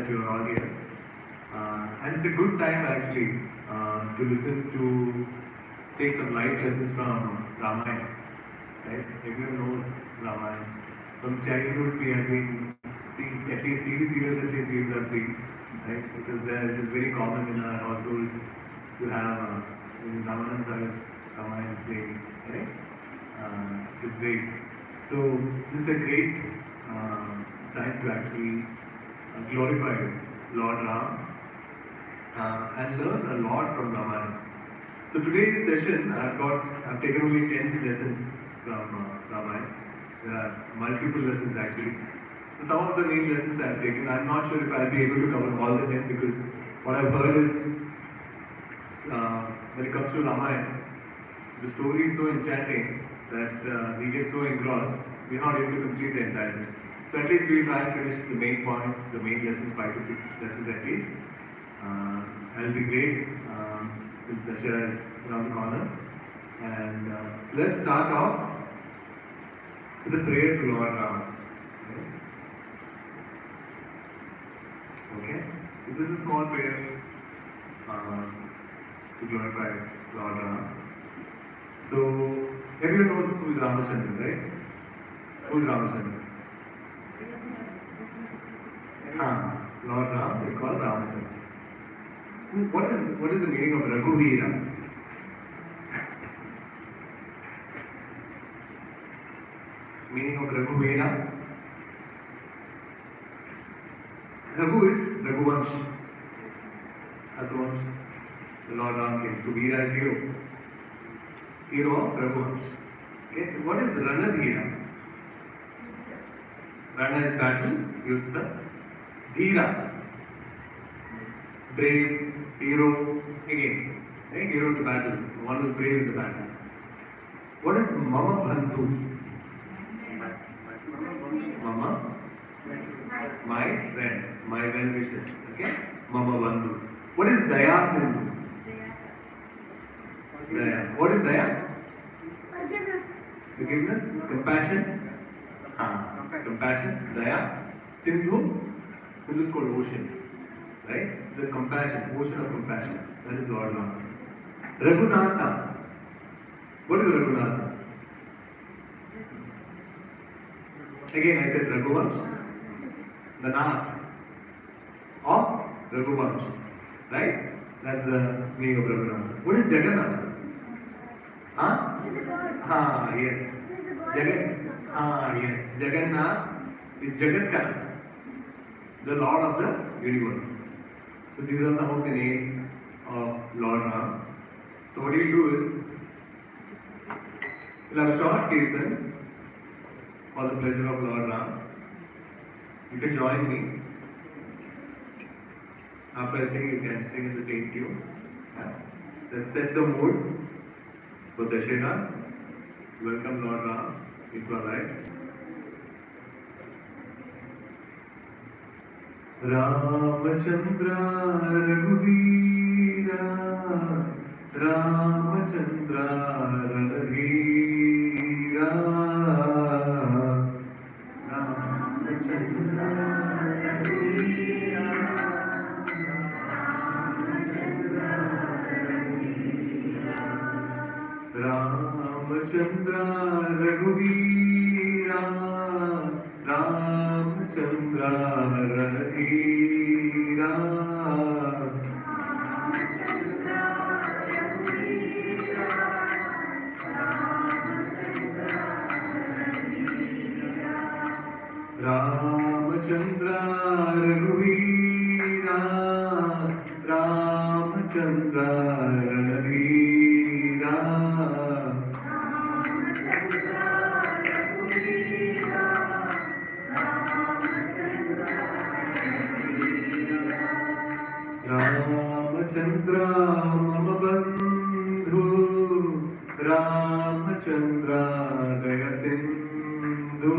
that you are all here. And it's a good time actually to listen to, take some life lessons from Ramayana. Right? Everyone knows Ramayana. From childhood we have been seeing at least TV serials, at least we have seen. Right? Because it is very common in our household to have Ramayana playing. Right? It's great. So this is a great time to actually glorify Lord Ram and learn a lot from Ramayana. So today's session, I've taken only 10 lessons from Ramayana. There are multiple lessons actually. So some of the main lessons I've taken, I'm not sure if I'll be able to cover all the 10 because what I've heard is when it comes to Ramayana, the story is so enchanting that we get so engrossed, we're not able to complete the entire thing. So at least we'll try and finish the main points, the main lessons, 5 to 6 lessons at least. That'll be great since Dashera is around the corner. And let's start off with a prayer to Lord Rama. Okay? So this is a small prayer to glorify Lord Rama. So everyone knows who is Ramachandra, right? Who is Ramachandra? Lord Ram is called Ramachandra. What is the meaning of Raghuvira? Meaning of Raghuvira? Raghu is Raghuvansh. That's what the Lord Ram came. So Veera is hero. Hero of Raghuvansh. Okay, so what is Ranadhira? Rana is battle, Yudha. Dhira, brave, hero, again, right? Hero to battle, one who is brave in the battle. What is Mama Bandhu? Mama, my friend, my well-wisher, okay? Mama Bandhu. What is Daya Sindhu? Daya. What is Daya? Forgiveness. Forgiveness, compassion. Compassion, Daya, Sindhu. Sindhu is called ocean, right? The compassion, ocean of compassion. That is Lord Rama. Raghunatha. What is Raghunatha? Again, I said Raghuvansh. The Nath of Raghuvansh, right? That's the meaning of Raghunatha. What is Jagannath? Yes. Yes. Jagannath is Jagatkana, the Lord of the universe. So these are some of the names of Lord Ram. So what you do is, we'll have a short kirtan for the pleasure of Lord Ram. You can join me. After I sing, you can sing in the same tune. Let's set the mood for Dashera. Welcome Lord Ram into our life. Ramachandra Raghuvira, Ramachandra Raghuvira, Ramachandra Raghuvira, Ramachandra Raghuvira, Ramachandra Raghuvira, Ramachandra Raghuvira, Ramachandra Raghuvira, Ramachandra Mama Bandhu, Ramachandra Daya Sindhu,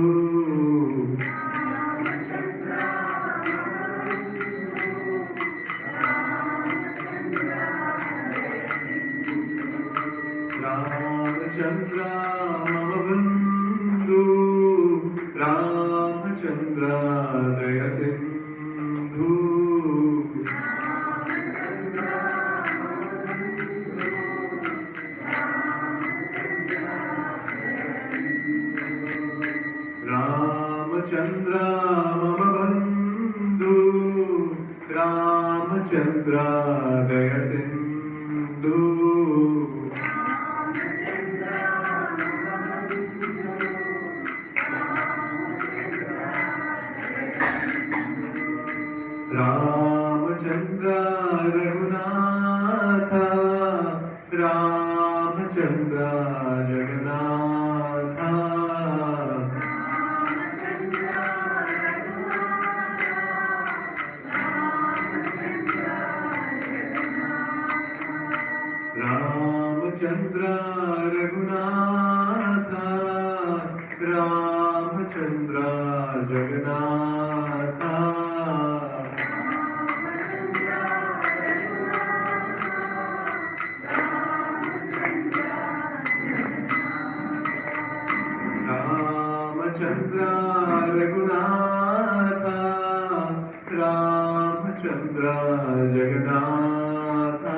Ramachandra Mama Bandhu, Ramachandra Daya Sindhu. Ramachandra Daya Sindhu Ramachandra Raghunatha Ramachandra Jagannatha Ramachandra Raghunatha Ramachandra Jagannatha Ramachandra Raghunatha Ramachandra Jagannatha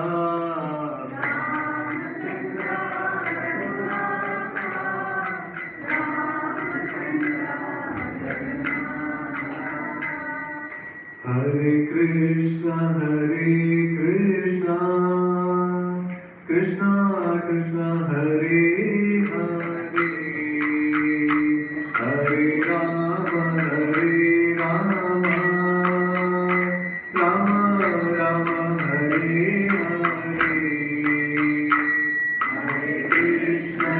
Hare Krishna Krishna Krishna Hare Hare Hare Rama Rama Rama Hare Hare Hare Krishna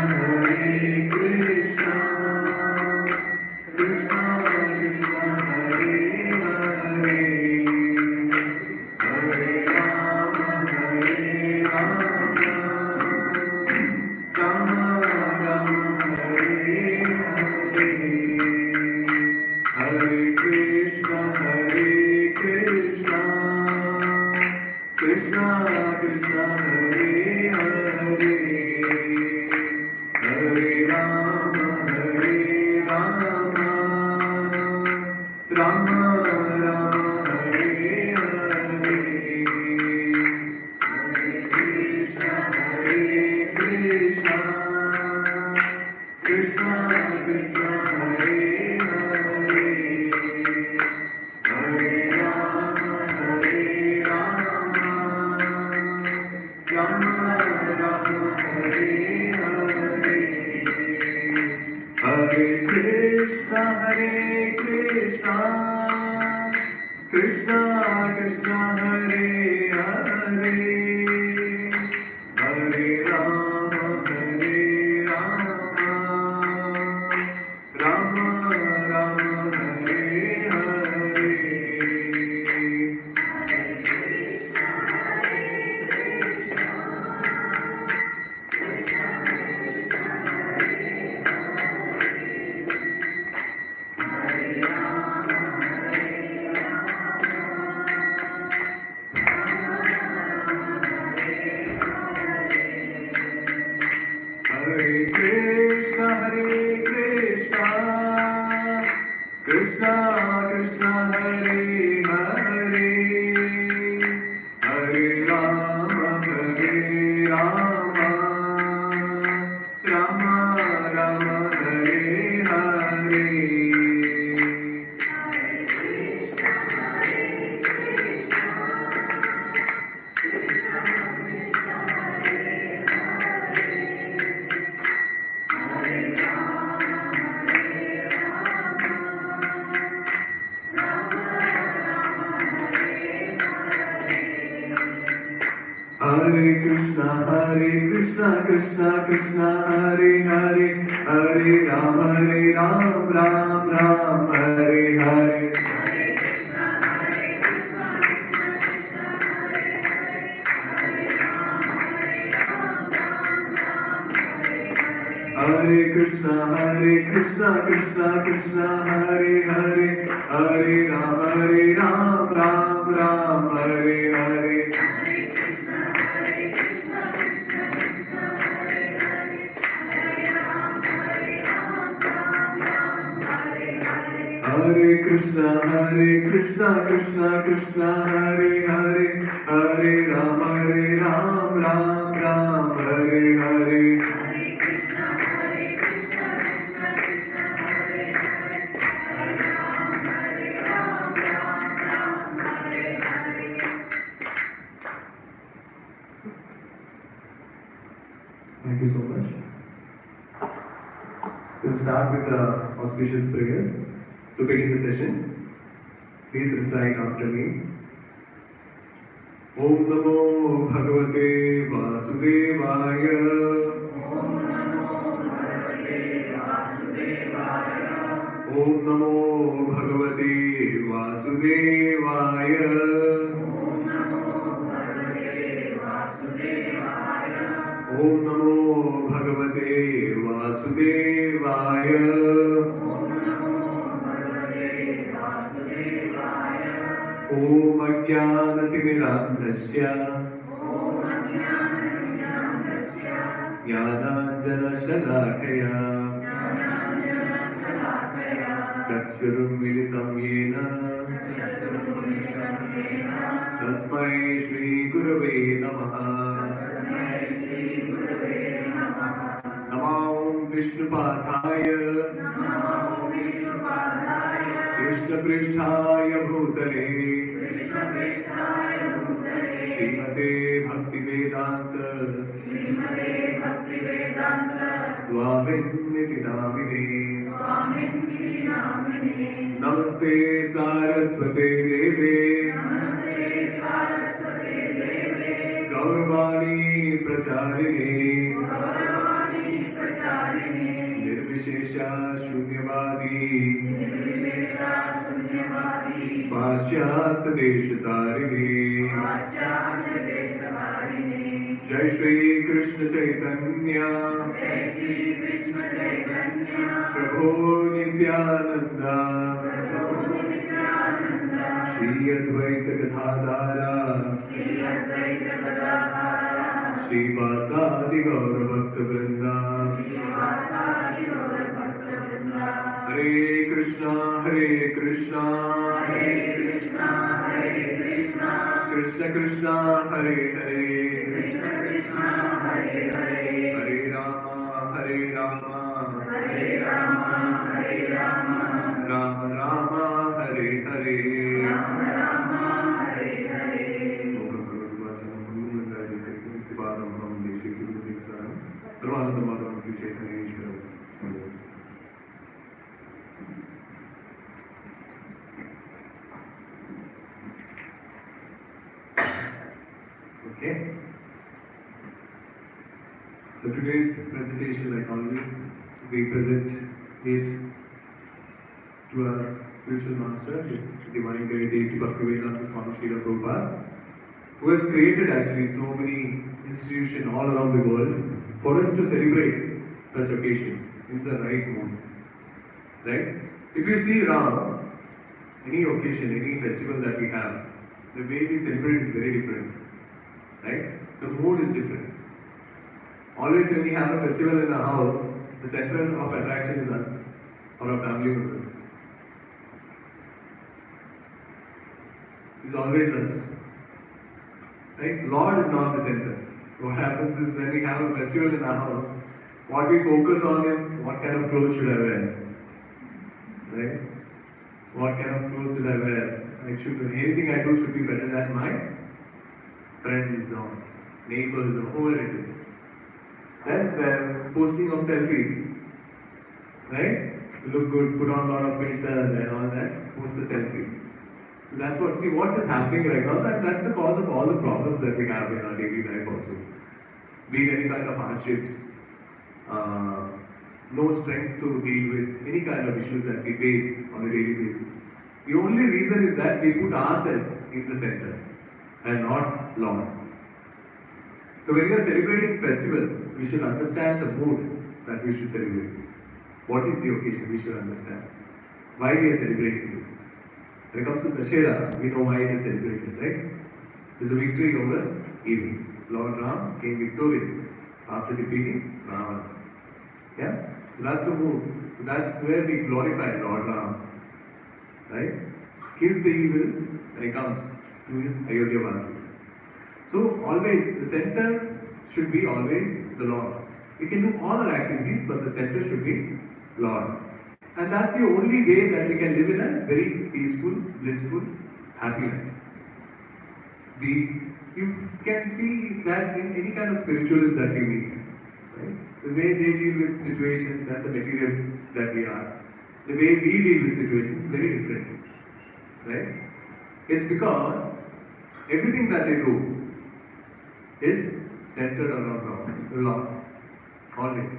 Krishna Krishna Hare Hare Hare Rama Rama Rama Hare Hare Hare Krishna Krishna Krishna Krishna Hare Hare Hare Rama Rama Rama Hare Hare Hare Krishna Krishna Krishna Krishna Hare Hare Hare Rama Rama Rama Hare Hare Hare Krishna Krishna Krishna Hare Hare Hare Rama Rama Rama Hare Hare Hare Krishna Krishna Krishna Hare Hare Hare Rama Rama Rama Hare Hare Hare Krishna Krishna Krishna Hare Hare Hare Ram Ram Ram Hare Hare Hare Krishna Krishna Krishna Hare Hare Hare Ram Ram Ram Hare Hare Hare Krishna Krishna Krishna Hare Hare Hare Ram Ram Ram Hare Hare Thank you so much. We'll start with the auspicious prayers. To begin the session, please recite after me. Om Namo Bhagavate Vasudevaya. Om Namo Bhagavate Vasudevaya. Om Namo Bhagavate Vasudevaya. Om Namo Bhagavate Vasudevaya. Om Namo Bhagavate Vasudevaya. Om Namo Bhagavate Vasudevaya. Om Ajnanatimidandhasya. Om Ajnanatimidandhasya. Jnananjanashalakaya. Jnananjanashalakaya. Chakshurummilitam yena. Chakshurummilitam yena. Tasmai Shri Gurave Namaha. Tasmai Shri Gurave Namaha. Namo Vishnupadaya. Namo Vishnupadaya. Krishna Pristhaya Bhutale. Krishna Pristhaya Bhutale. Srimate Bhaktivedanta. Srimate Bhaktivedanta. Swaminiti Namine. Swaminiti Namine. Namaste Saraswate Deve. Namaste Saraswate Deve. Gauravani Pracharine. Gauravani Pracharine. Nirvishesha Shunyavadi. Nirvishesha Shunyavadi. Paschyat Deshatarini. Paschyat Deshatarini. Jai Shri Krishna Chaitanya. Jai Shri Krishna Chaitanya. Prabhu Nityananda. Prabhu Nityananda. Shri Advaita Gadadhara. Shri Advaita Gadadhara. Shri Vasadi Gaura Bhakta Vrinda. Shri Vasadi Gaura Bhakta Vrinda. Hare Krishna, Hare Krishna. Hare Krishna, Hare Krishna. Krishna Krishna, Hare Hare. Krishna Krishna, Hare Hare. Hare Rama, Hare Rama. Hare Rama, Hare Rama. Rama Rama, Hare Hare. Rama Rama, Hare Hare. Okay. So today's presentation, like always, we present it to our spiritual master, His Divine Grace A.C. Bhaktivedanta Swami Srila Prabhupada, who has created actually so many institutions all around the world for us to celebrate such occasions in the right mood. Right? If you see around any occasion, any festival that we have, the way we celebrate is very different. Right? The mood is different. Always when we have a festival in our house, the center of attraction is us or our family members. It's always us. Right? Lord is not the center. So what happens is when we have a festival in our house, what we focus on is what kind of clothes should I wear. Right? What kind of clothes should I wear? Anything I do should be better than my friends or neighbors or whoever it is. Then the posting of selfies, right? You look good, put on a lot of filters and all that, post a selfie. So that's what is happening right now. That's the cause of all the problems that we have in our daily life also. Be it any kind of hardships, no strength to deal with any kind of issues that we face on a daily basis. The only reason is that we put ourselves in the center and not Lord. So when we are celebrating festival, we should understand the mood that we should celebrate. What is the occasion? We should understand why we are celebrating this. When it comes to Dashera, we know why it is celebrated, right? It is a victory over evil. Lord Ram came victorious after defeating Ravana. Yeah? So that's the mood. So that's where we glorify Lord Ram. Right? Kills the evil when he comes to his Ayodhya Vasis. So always, the center should be always the Lord. We can do all our activities, but the center should be Lord. And that's the only way that we can live in a very peaceful, blissful, happy life. You can see that in any kind of spiritualists that we meet. Right? The way they deal with situations and the materials that we are, the way we deal with situations is very different. Right? It's because everything that they do is centered around Lord. Always.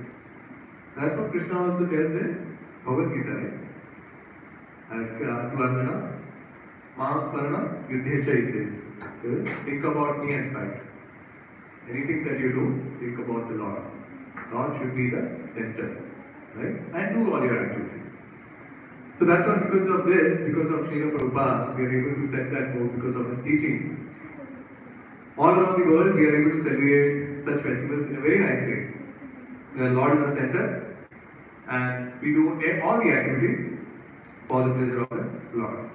That's what Krishna also tells in Bhagavad Gita, right? To Arjuna, Maam Smarana Yuddhecha, he says. So think about me and fight. Anything that you do, think about the Lord. Lord should be the center, right? And do all your activities. So that's why because of this, because of Srila Prabhupada, we are able to set that mode because of his teachings. All around the world, we are able to celebrate such festivals in a very nice way. The Lord is the center, and we do all the activities for the pleasure of the Lord.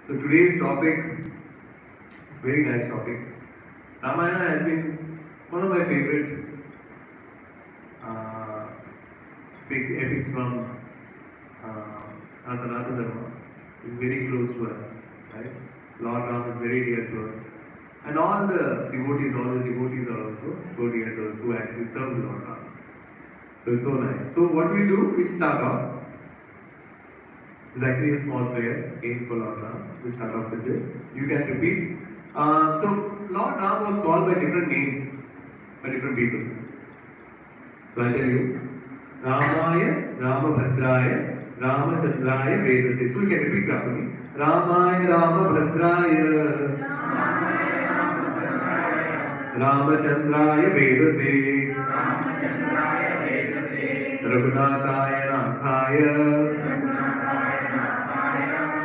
So today's topic is a very nice topic. Ramayana has been one of my favorite big epics from our Sanatana Dharma. It's very close to us, right? Lord Ram is very dear to us. And all the devotees are also so dear to us who actually serve the Lord Ram. So it's so nice. So what we do, we start off. It's actually a small prayer, aim for Lord Ram. We start off with this. You can repeat. So Lord Ram was called by different names by different people. So I tell you, Ramaya, Ramabhadraya, Ramachandraya, Vedase. So we can repeat properly. Ramaya, Ramabhadraya, Ramachandraya, Vedase, Raghunathaya, Nathaya,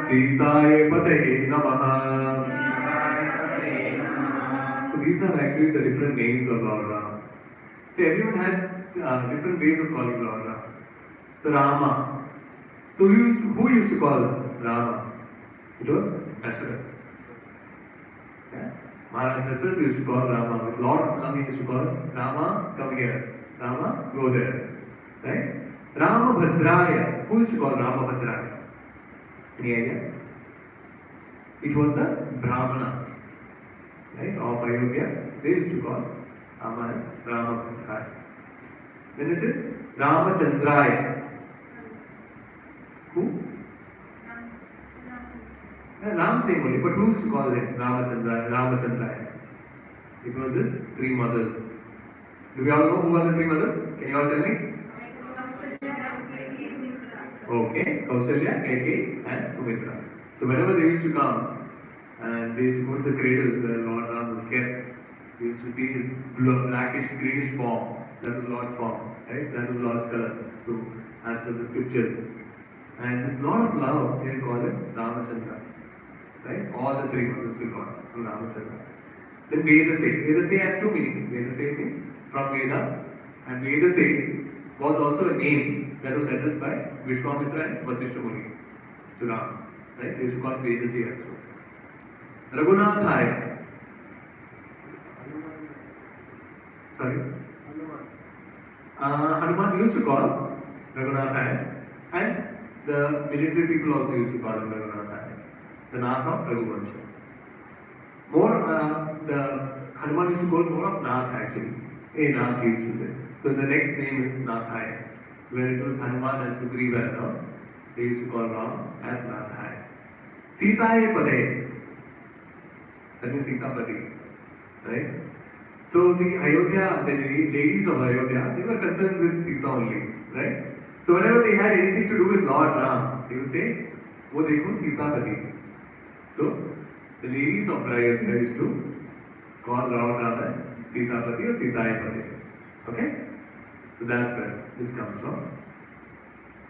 Sitaya, Pataye, Namaha. So these are actually the different names of Lord Ram. So everyone had different ways of calling Lord Ram. So Rama. So who used to call Rama? It was Dasharatha. Yeah? Maharaj Dasharatha used to call Rama. With Lord Ram used to call Rama, come here. Rama, go there. Right? Rama Bhadraya. Who used to call Rama Bhadraya? Any idea? It was the Brahmanas. Right? Of Ayodhya. They used to call Rama as Rama Bhadraya. Then it is Ramachandraya. Who? Ram's name only, but who used to call him Ramachandraya? It was his three mothers. Do we all know who are the three mothers? Can you all tell me? Okay, Kausalya, Kaikeyi, and Sumitra. So whenever they used to come and they used to go to the cradle where Lord Ram was kept, they used to see his blackish, greenish form. That was Lord's form, right? That was Lord's color. So as per the scriptures. And with a lot of love, they call him Ramachandra. Right? All the three mothers will call him Ramachandra. Then Vedase. Vedase has two meanings. Vedase means from Vedas. And Vedase was also a name that was addressed by Vishwamitra and Vasishtha Muni to Ram. Right? They used to call him Vedase also. Raghunathaya. Sorry? Hanuman used to call Raghunathaya, and the military people also used to call him Raghunathaya, the Nath of Raghuvansha. The Hanuman used to call more of Nath actually. Nath he used to say. So the next name is Nathaya. Where it was Hanuman and Sugriva, they used to call Ram as Nathaya. Sitaye Pade. That means Sitapati. Right? So the ladies of Ayodhya, they were concerned with Sita only, right? So whenever they had anything to do with Lord Ram, they would say, "Wo dekho Sitapati." So the ladies of Ayodhya used to call Lord Ram as Sitapati or Sitayapati. Okay? So that's where this comes from.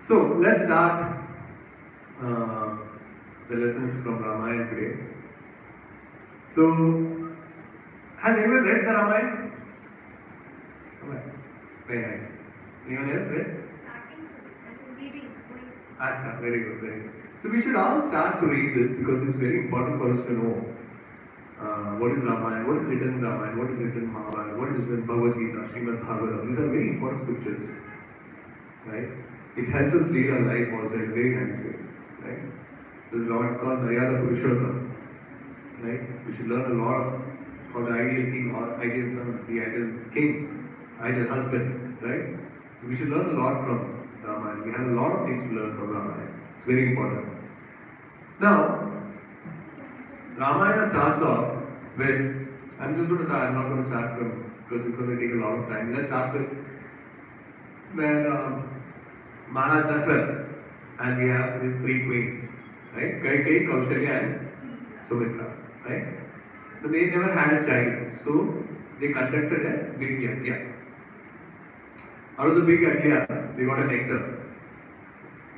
So let's start the lessons from Ramayana today. So has anyone read the Ramayana? Okay. Very nice. Anyone else read? Achha, very good, very good. So we should all start to read this because it's very important for us to know what is Ramayana, what is written in Ramayana, what is written in Mahabharata, what is written in Bhagavad Gita, Srimad Bhagavatam. These are very important scriptures. Right? It helps us lead our life also in a very nice way. Right? This Lord is called Maryada Purushottam. Right? We should learn a lot of for the ideal king or ideal son, the ideal king, ideal husband, right? We should learn a lot from Ramayana. We have a lot of things to learn from Ramayana. It's very important. Now, Ramayana starts off with, I'm just going to start, I'm not going to start from, because it's going to take a lot of time. Let's start with where Maharaj Dasarath, and we have his three queens, right? Kaikeyi, Kaushalya and Sumitra, right? So they never had a child, so they conducted a big yajna. Out of the big yajna, they got a nectar.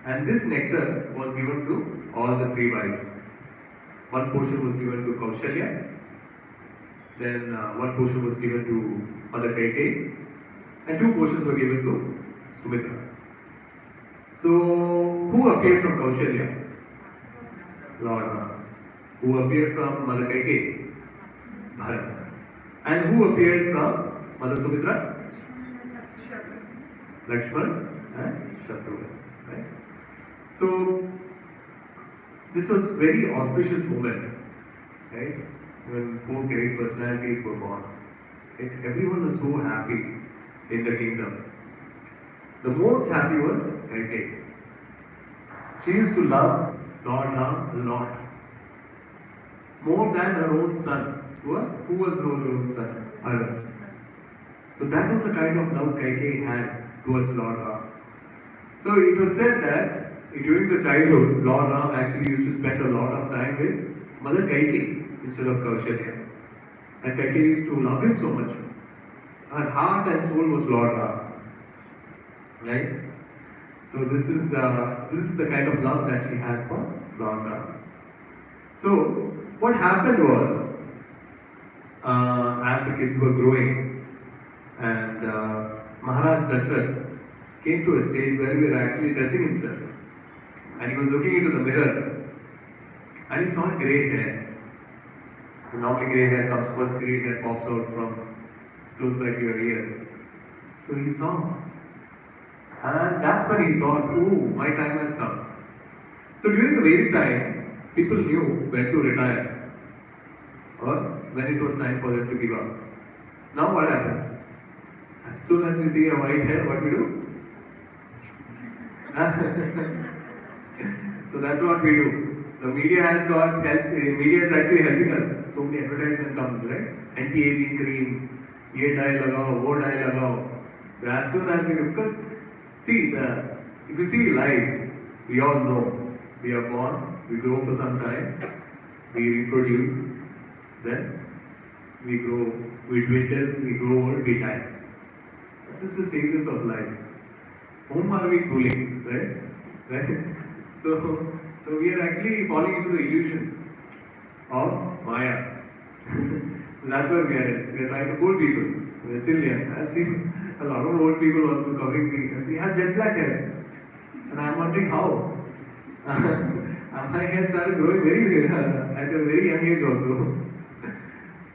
And this nectar was given to all the three wives. One portion was given to Kaushalya, then one portion was given to Mother Kaikeyi, and two portions were given to Sumitra. So, who appeared from Kaushalya? Lord Rama. Who appeared from Mother Kaikeyi? Bharat. And who appeared from Mother Sumitra? Lakshman and Shatrughan. Right? So, this was very auspicious moment, right? When four great personalities were born. Right? Everyone was so happy in the kingdom. The most happy was Kaikeyi. She used to love Lord Ram a lot. More than her own son. Who was her own son? Bharat. So that was the kind of love Kaikeyi had towards Lord Ram. So it was said that during the childhood, Lord Ram actually used to spend a lot of time with Mother Kaikeyi instead of Kaushalya. And Kaikeyi used to love him so much. Her heart and soul was Lord Ram. Right? So this is the kind of love that she had for Lord Ram. So what happened was, as the kids were growing, and Maharaj Dasarath came to a stage where he was actually dressing himself, and he was looking into the mirror, and he saw grey hair. Normally grey hair comes first, grey hair pops out from close by to your ear. So he saw. And that's when he thought, oh, my time has come. So during the Vedic time, people knew when to retire or when it was time for them to give up. Now what happens? As soon as we see a white hair, what we do? So that's what we do. The media has got help, media is actually helping us. So many advertisements come, right? Anti-aging cream, ye dye lagao, wo dye lagao. So as soon as we do, because see, if you see life, we all know, we are born, we grow for some time, we reproduce, then we grow, we dwindle, we grow old, we die. This is the stages of life. Whom are we fooling, right? Right? So we are actually falling into the illusion of Maya. That's what we are in. We are trying to fool people. We are still young. I have seen a lot of old people also covering me, and they have jet black hair. And I am wondering how. And my hair started growing very at a very young age also.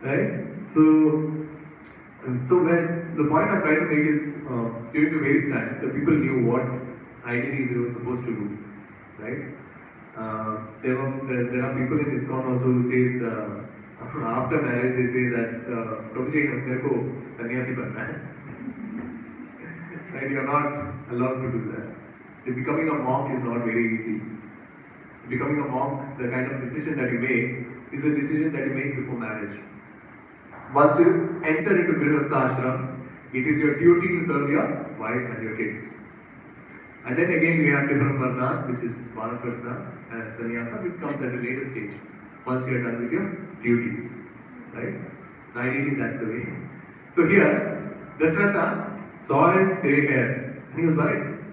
Right? So when the point I'm trying to make is during the Vedic time, the people knew what ideally they were supposed to do. Right? There are people in ISKCON also who says after marriage they say that Prabhuji, मेरे को सन्यासी बनना है. Right? You are not allowed to do that. So becoming a monk is not very easy. Becoming a monk, the kind of decision that you make is a decision that you make before marriage. Once you enter into Grihastha ashram, it is your duty to serve your wife and your kids. And then again we have different varnas, which is Vanaprastha and Sannyasa, which comes at a later stage, once you are done with your duties. Right? So ideally that's the way. So here, Dasratha saw his grey hair and he was worried.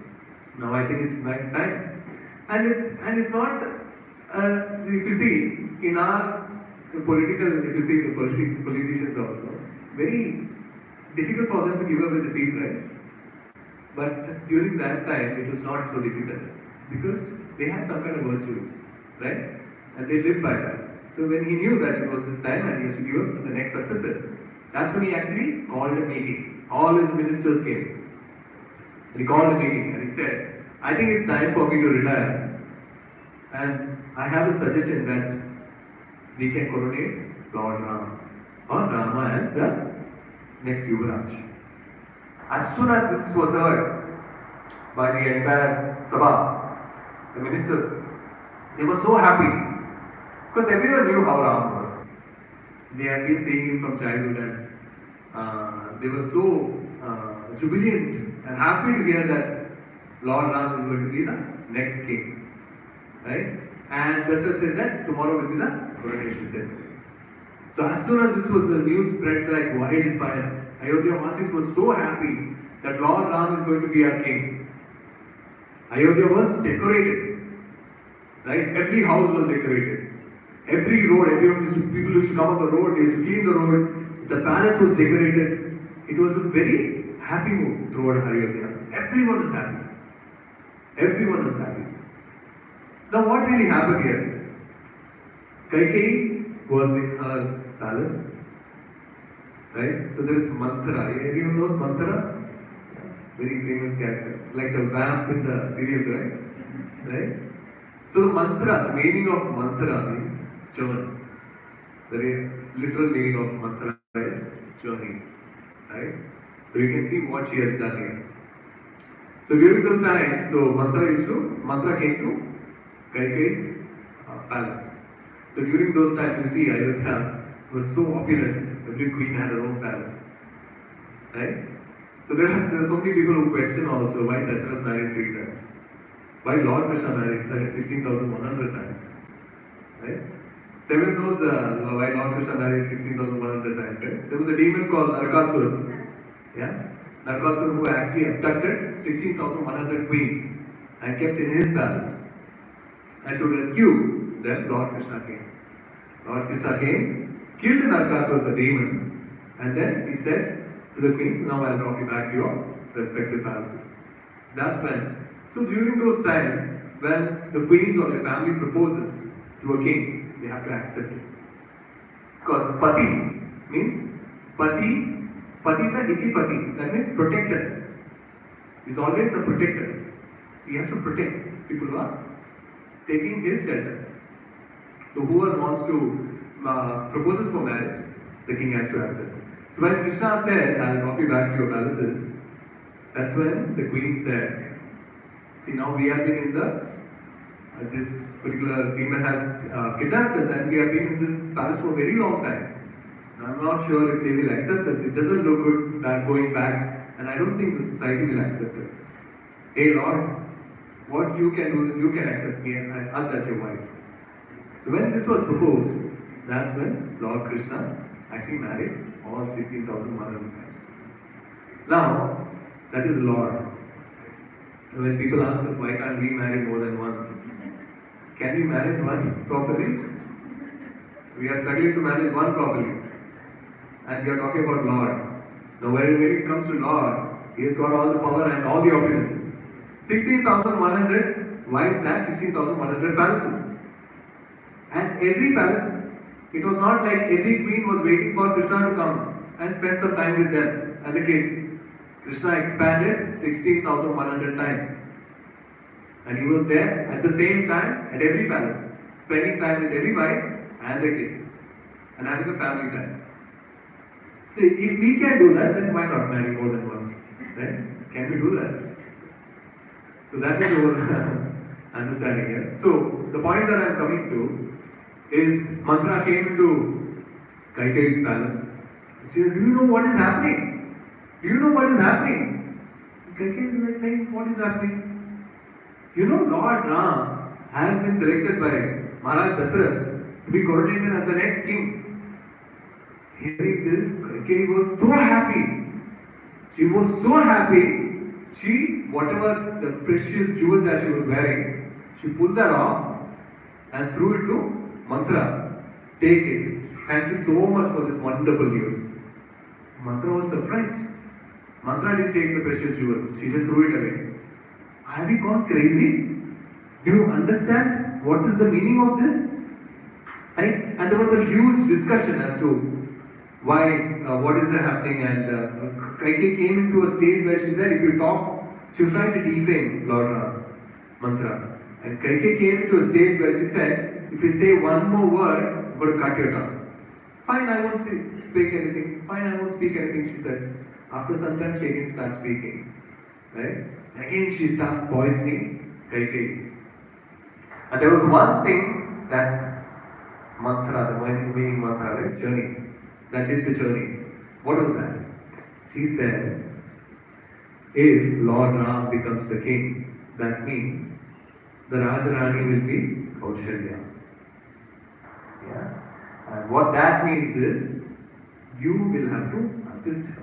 Now I think it's my time. And it's not, if you see, in our political, if you see the politicians also, very difficult for them to give away the seat, right? But during that time, it was not so difficult because they had some kind of virtue, right? And they lived by that. So when he knew that it was his time and he has to give up to the next successor, that's when he actually called a meeting. All his ministers came. And he called a meeting and he said, I think it's time for me to retire. And I have a suggestion that we can coronate Lord Ram or Rama as the next Yuvraj. As soon as this was heard by the entire Sabha, the ministers, they were so happy because everyone knew how Ram was. They had been seeing him from childhood and they were so jubilant and happy to hear that Lord Ram is going to be the next king. Right? And Dasharatha said that tomorrow will be the coronation ceremony. So as soon as this was the news spread like wildfire, Ayodhya Vasis was so happy that Lord Ram is going to be our king. Ayodhya was decorated. Right? Every house was decorated. Every road, people used to come up the road, they used to clean the road. The palace was decorated. It was a very happy mood throughout Ayodhya. Everyone was happy. Everyone was happy. Now what really happened here? Kaikeyi was in her palace. Right? So there is Manthara. Everyone knows Manthara? Very famous character. It's like the vamp in the series, right? Right? So Mantra, the meaning of Mantra means journey. The literal meaning of Mantra is journey. Right? So you can see what she has done here. So during those times, Mantra came to Kaikeyi's palace. So during those times, you see Ayodhya was so opulent. Every queen had her own palace. Right? So there are so many people who question also why Dasharatha married 3 times. Why Lord Krishna married 16,100 times? Right? Everyone knows why Lord Krishna married 16,100 times. Right? There was a demon called Narkasura. Yeah? Narkasura who actually abducted 16,100 queens and kept in his palace. And to rescue them, Lord Krishna came. Lord Krishna came, killed Narkasura, the demon, and then he said to the queens, now I'll drop you back to your respective palaces. That's when. So during those times, when the queens or their family proposes to a king, they have to accept it. Because Pati means Patita Ikipati, that means protector. He's always the protector. So he has to protect people who are taking his shelter. So whoever wants to propose for marriage, the king has to accept it. So when Krishna said, I'll drop you back to your palaces, that's when the queen said, see, now we have been in this particular demon has kidnapped us and we have been in this palace for a very long time. I'm not sure if they will accept us. It doesn't look good going back and I don't think the society will accept us. Hey Lord, what you can do is you can accept me and us as your wife. So when this was proposed, that's when Lord Krishna actually married all 16,100 times. Now, that is Lord. When people ask us why can't we marry more than once, can we manage one properly? We are struggling to manage one properly. And we are talking about Lord. Now when it comes to Lord, He has got all the power and all the opulences. 16,100 wives and 16,100 palaces. And every palace, it was not like every queen was waiting for Krishna to come and spend some time with them and the kids. Krishna expanded 16,100 times. And he was there at the same time at every palace, spending time with every wife and the kids, and having a family time. So if we can do that, then why not marry more than one? Right? Can we do that? So that is the whole understanding here. So the point that I am coming to is Mantra came into Kaikeyi's palace. She said, do you know what is happening? Do you know what is happening? Kaikeyi is like, what is happening? You know, Lord Ram has been selected by Maharaj Dasharatha to be coronated as the next king. Hearing this, Kaikeyi was so happy. She was so happy. Whatever the precious jewels that she was wearing, she pulled that off and threw it to Mantra. Take it. Thank you so much for this wonderful news. Mantra was surprised. Mantra didn't take the precious jewel. She just threw it away. Have you gone crazy? Do you understand what is the meaning of this? Right? And there was a huge discussion as to why, what is happening, and Kaikeyi came into a stage where she said, if you talk, she was trying to defame Lord Mantra. And Kaikeyi came into a stage where she said, if you say one more word, I'm going to cut your tongue. Fine, I won't speak anything. Fine, I won't speak anything, she said. After some time, she again starts speaking, right? Again, she starts poisoning Kaikeyi. And there was one thing that mantra, the meaning mantra, right? Journey, that did the journey. What was that? She said, if Lord Ram becomes the king, that means the Rajarani will be Kaushalya. Yeah? And what that means is, you will have to assist her.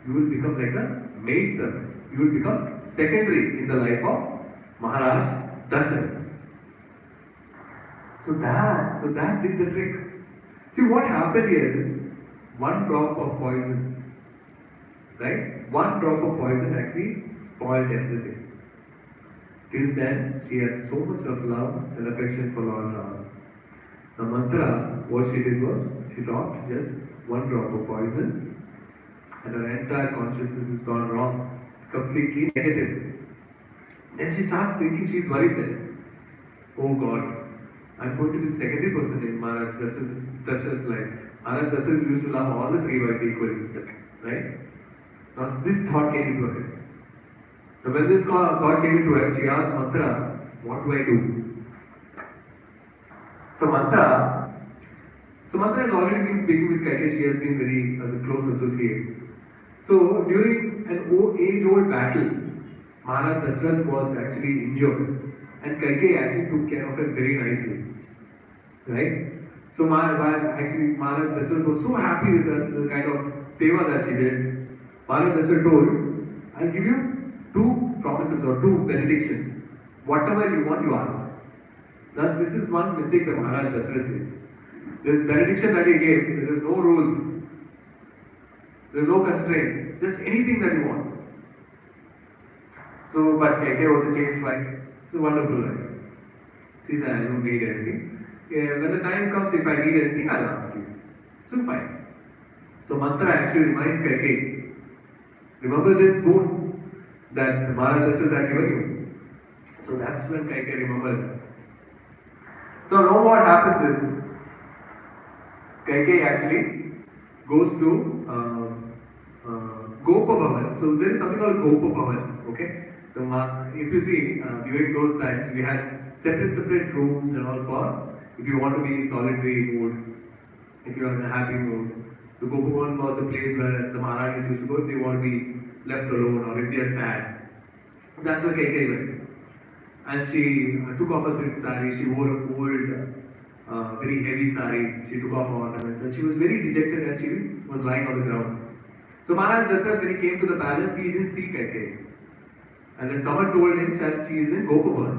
You will become like a maid servant. You will become secondary in the life of Maharaj Dasharatha. So that did the trick. See, what happened here is, one drop of poison, right? One drop of poison actually spoiled everything. Till then, she had so much of love and affection for Lord Rama. The mantra, what she did was, she dropped just one drop of poison, and her entire consciousness has gone wrong, completely negative. Then she starts thinking, she's worried then. Oh God, I'm going to be the secondary person in Maharaj Dasharatha's life. Maharaj Dasharatha used to love all the three wives equally, right? Now this thought came into her head. So when this thought came into her, she asked Mantra, what do I do? So Mantra has already been speaking with Kaikeyi. She has been very as a close associate. So during an age-old battle, Maharaj Dasharatha was actually injured, and Kaikeyi actually took care of him very nicely, right? So Maharaj Dasharatha was so happy with the kind of seva that she did. Maharaj Dasharatha told, I'll give you two promises or two benedictions. Whatever you want, you ask. Now this is one mistake that Maharaj Dasharatha did. This benediction that he gave, there is no rules, there is no constraints, just anything that you want. So, but Kaikeyi was a chaste wife. It's a wonderful life. She said, I don't need anything. When the time comes, if I need anything, I'll ask you. So fine. So Mantra actually reminds Kaikeyi, remember this boon that Maharaj Dasharatha had given you. So that's when Kaikeyi remembered. So now what happens is, Kaikeyi actually goes to Gopa Bhavan. So there is something called Gopa Bhavan, okay? So if you see, during those times, we had separate rooms and all for, if you want to be in solitary mood, if you are in a happy mood. So Gopa Bhavan was a place where the Maharajas used to go if they want to be left alone or if they are sad. That's where Kaikeyi went. And she took off her silk sari, she wore a old, very heavy sari, she took off her ornaments, and she was very dejected and she was lying on the ground. So Maharaj Dasharatha, when he came to the palace, he didn't see Kaikeyi. And then someone told him that she is in Gopa Bhavan.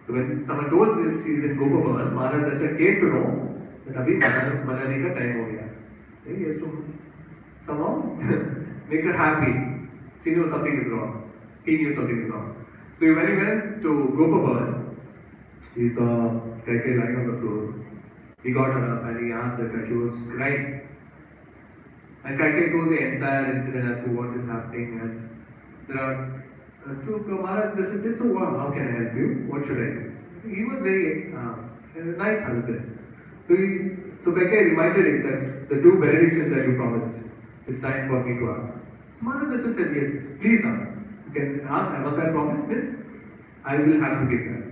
So when someone told him she is in Gopa Bhavan, Maharaj Dasharatha came to know that abhi manane ka time ho gaya. He has to somehow make her happy. She knew something is wrong. He knew something is wrong. So when he went to Gopa Bhavan, he saw Kaikeyi lying on the floor. He got her up and he asked her, she was crying. And Kaikeyi told the entire incident as to what is happening. And so Maharaj Dasharatha said, so how can I help you? What should I do? He was very a nice husband. So Kaikeyi reminded him that the two benedictions that you promised, it's time for me to ask. So Maharaj Dasharatha said, yes, please ask. You can ask, and once I promise this, I will have to give that.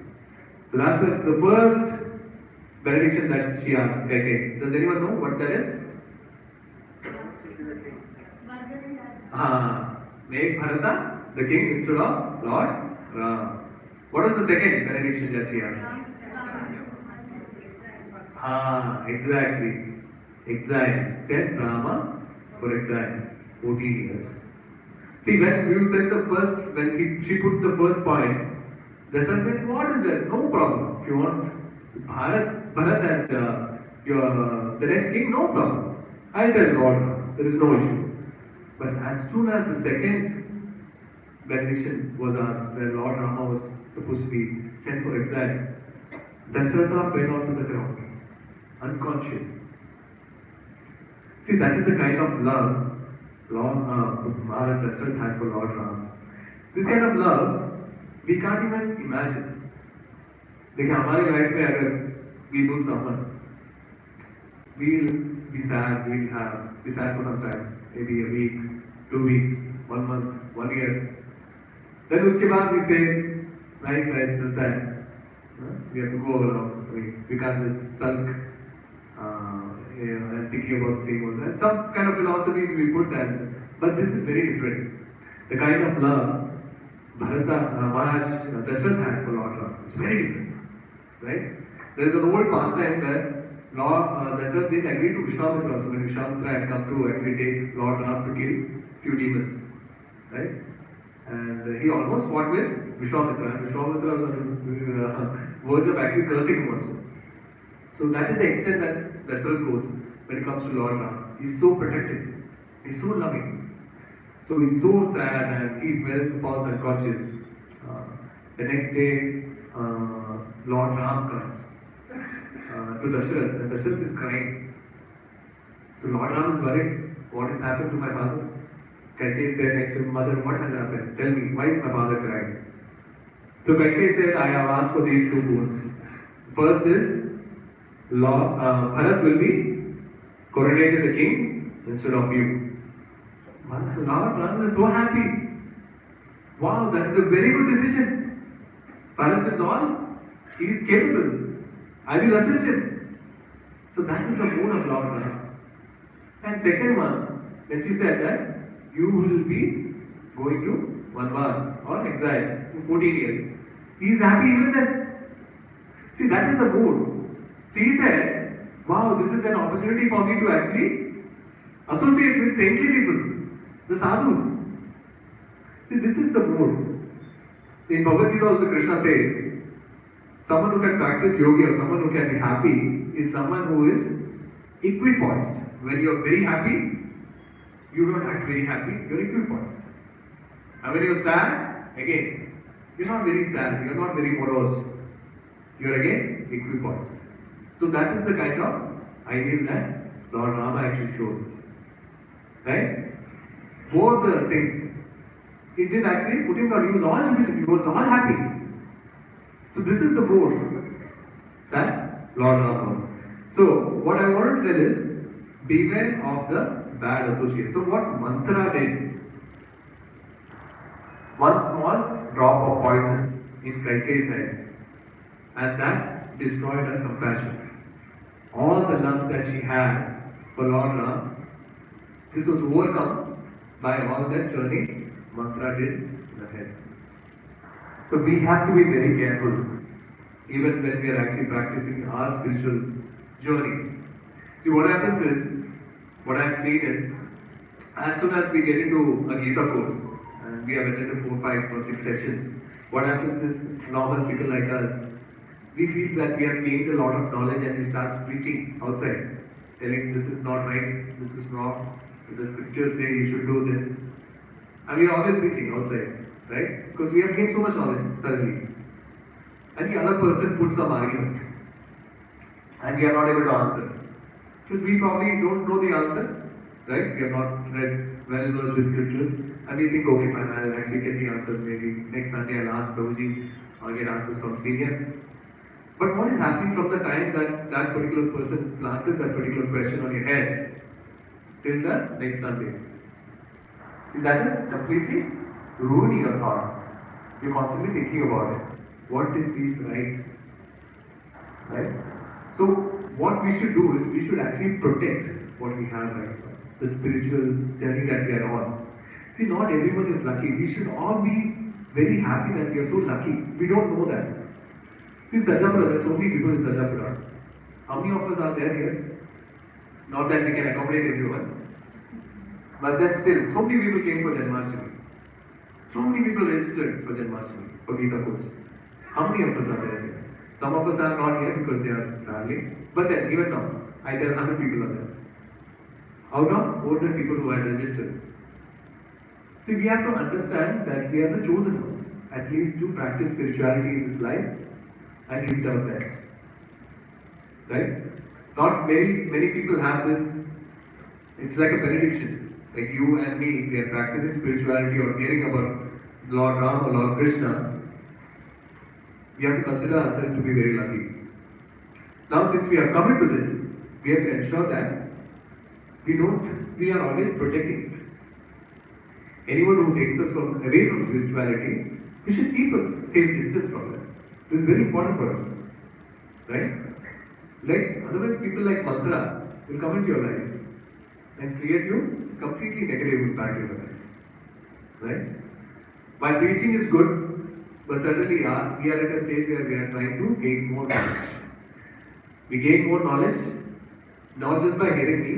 So that's the first benediction that she asked Kaikeyi. Does anyone know what that is? Make Bharata the king instead of Lord Ram. What was the second benediction that she asked? Exactly. Exile. Sent Rama for exile. 14 years. See, when you said when she put the first point, Dasharatha said, what is that? No problem. If you want Bharat as the next king, no problem. I'll tell Lord Ram. There is no issue. But as soon as the second benediction was asked, where Lord Rama was supposed to be sent for exile, Dasharatha fell onto the ground, unconscious. See, that is the kind of love Maharaj Dasharatha had for Lord Rama. This kind of love, we can't even imagine. देखिए हमारी life में अगर we lose someone, we'll be sad, be sad for some time, maybe a week, 2 weeks, 1 month, 1 year. Then uske baad we say, right, चलता है. We have to go along. We can't just sulk and thinking about same old. And some kind of philosophies we put that, but this is very different. The kind of love Maharaj Dashrath had for Lord Ram is very different, right? There is an old pastime where Lord Dashrath didn't agree to Vishwamitra also when Vishwamitra had come to actually take Lord Ram to kill few demons, right? And he almost fought with Vishwamitra, and Vishwamitra was on the verge of actually cursing him also. So that is the extent that Dashrath goes when it comes to Lord Ram. He is so protective, he is so loving. So he's so sad and he falls unconscious. The next day, Lord Ram comes to Dashrath, and Dashrath is crying. So Lord Ram is worried. What has happened to my father? Kaikeyi is there next to him. Mother, what has happened? Tell me, why is my father crying? So Kaikeyi said, I have asked for these 2 boons. First is, Bharat will be coronated the king instead of you. Lord Ram is so happy. Wow, that is a very good decision. Bharat is all, he is capable. I will assist him. So that is the moon of Lord Ram. And second one, when she said that you will be going to Vanvas or exile in 14 years. He is happy even then. See, that is the mood. See, he said, wow, this is an opportunity for me to actually associate with saintly people. The sadhus. See, this is the mood. In Bhagavad Gita also Krishna says, someone who can practice yoga or someone who can be happy is someone who is equipoised. When you are very happy, you don't act very happy, you are equipoised. And when you are sad, again, you are not very sad, you are not very morose. You are again equipoised. So that is the kind of ideal that Lord Rama actually showed. Right? Both the things. It did actually put him down. He was all jubilant. He was all happy. So this is the mood that Lord Ram was. So what I want to tell is, beware of the bad associates. So what mantra did? One small drop of poison in Kaikeyi's head, and that destroyed her compassion. All the love that she had for Lord Ram, this was overcome by all that journey mantra did in the head. So we have to be very careful even when we are actually practicing our spiritual journey. See, what happens is, what I have seen is, as soon as we get into a Gita course, and we have attended 4, 5 or 6 sessions, what happens is, normal people like us, we feel that we have gained a lot of knowledge and we start preaching outside, telling this is not right, this is wrong, the scriptures say you should do this. And we are always preaching outside, right? Because we have gained so much knowledge thoroughly. And the other person puts some argument, and we are not able to answer. Because we probably don't know the answer, right? We have not read well versed with scriptures, and we think, okay, fine, I'll actually get the answer. Maybe next Sunday I'll ask Prabhuji or get answers from senior. But what is happening from the time that that particular person planted that particular question on your head till the next Sunday? That is completely ruining your thought. You're constantly thinking about it. What is this right? Right? So what we should do is we should actually protect what we have right now. The spiritual journey that we are on. See, not everyone is lucky. We should all be very happy that we are so lucky. We don't know that. See, Sarjapur, there are so many people in Sarjapur. How many of us are there here? Not that we can accommodate everyone. But then still, so many people came for Janmashtami. So many people registered for Janmashtami, for Gita course. How many of us are there here? Some of us are not here because they are traveling. But then, even now, I tell 100 people are there. Out of 400 people who are registered. See, we have to understand that we are the chosen ones, at least to practice spirituality in this life and give it our best. Right? Not many people have this. It's like a benediction. Like you and me, we are practicing spirituality or hearing about Lord Ram or Lord Krishna. We have to consider ourselves to be very lucky. Now, since we are coming to this, we have to ensure that we are always protecting it. anyone who takes us away from spirituality, we should keep a safe distance from them. This is very important for us. Right? Like, otherwise people like mantra will come into your life and create you completely negative impact in your life. Right? While preaching is good, but certainly we are at a stage where we are trying to gain more knowledge. We gain more knowledge not just by hearing me,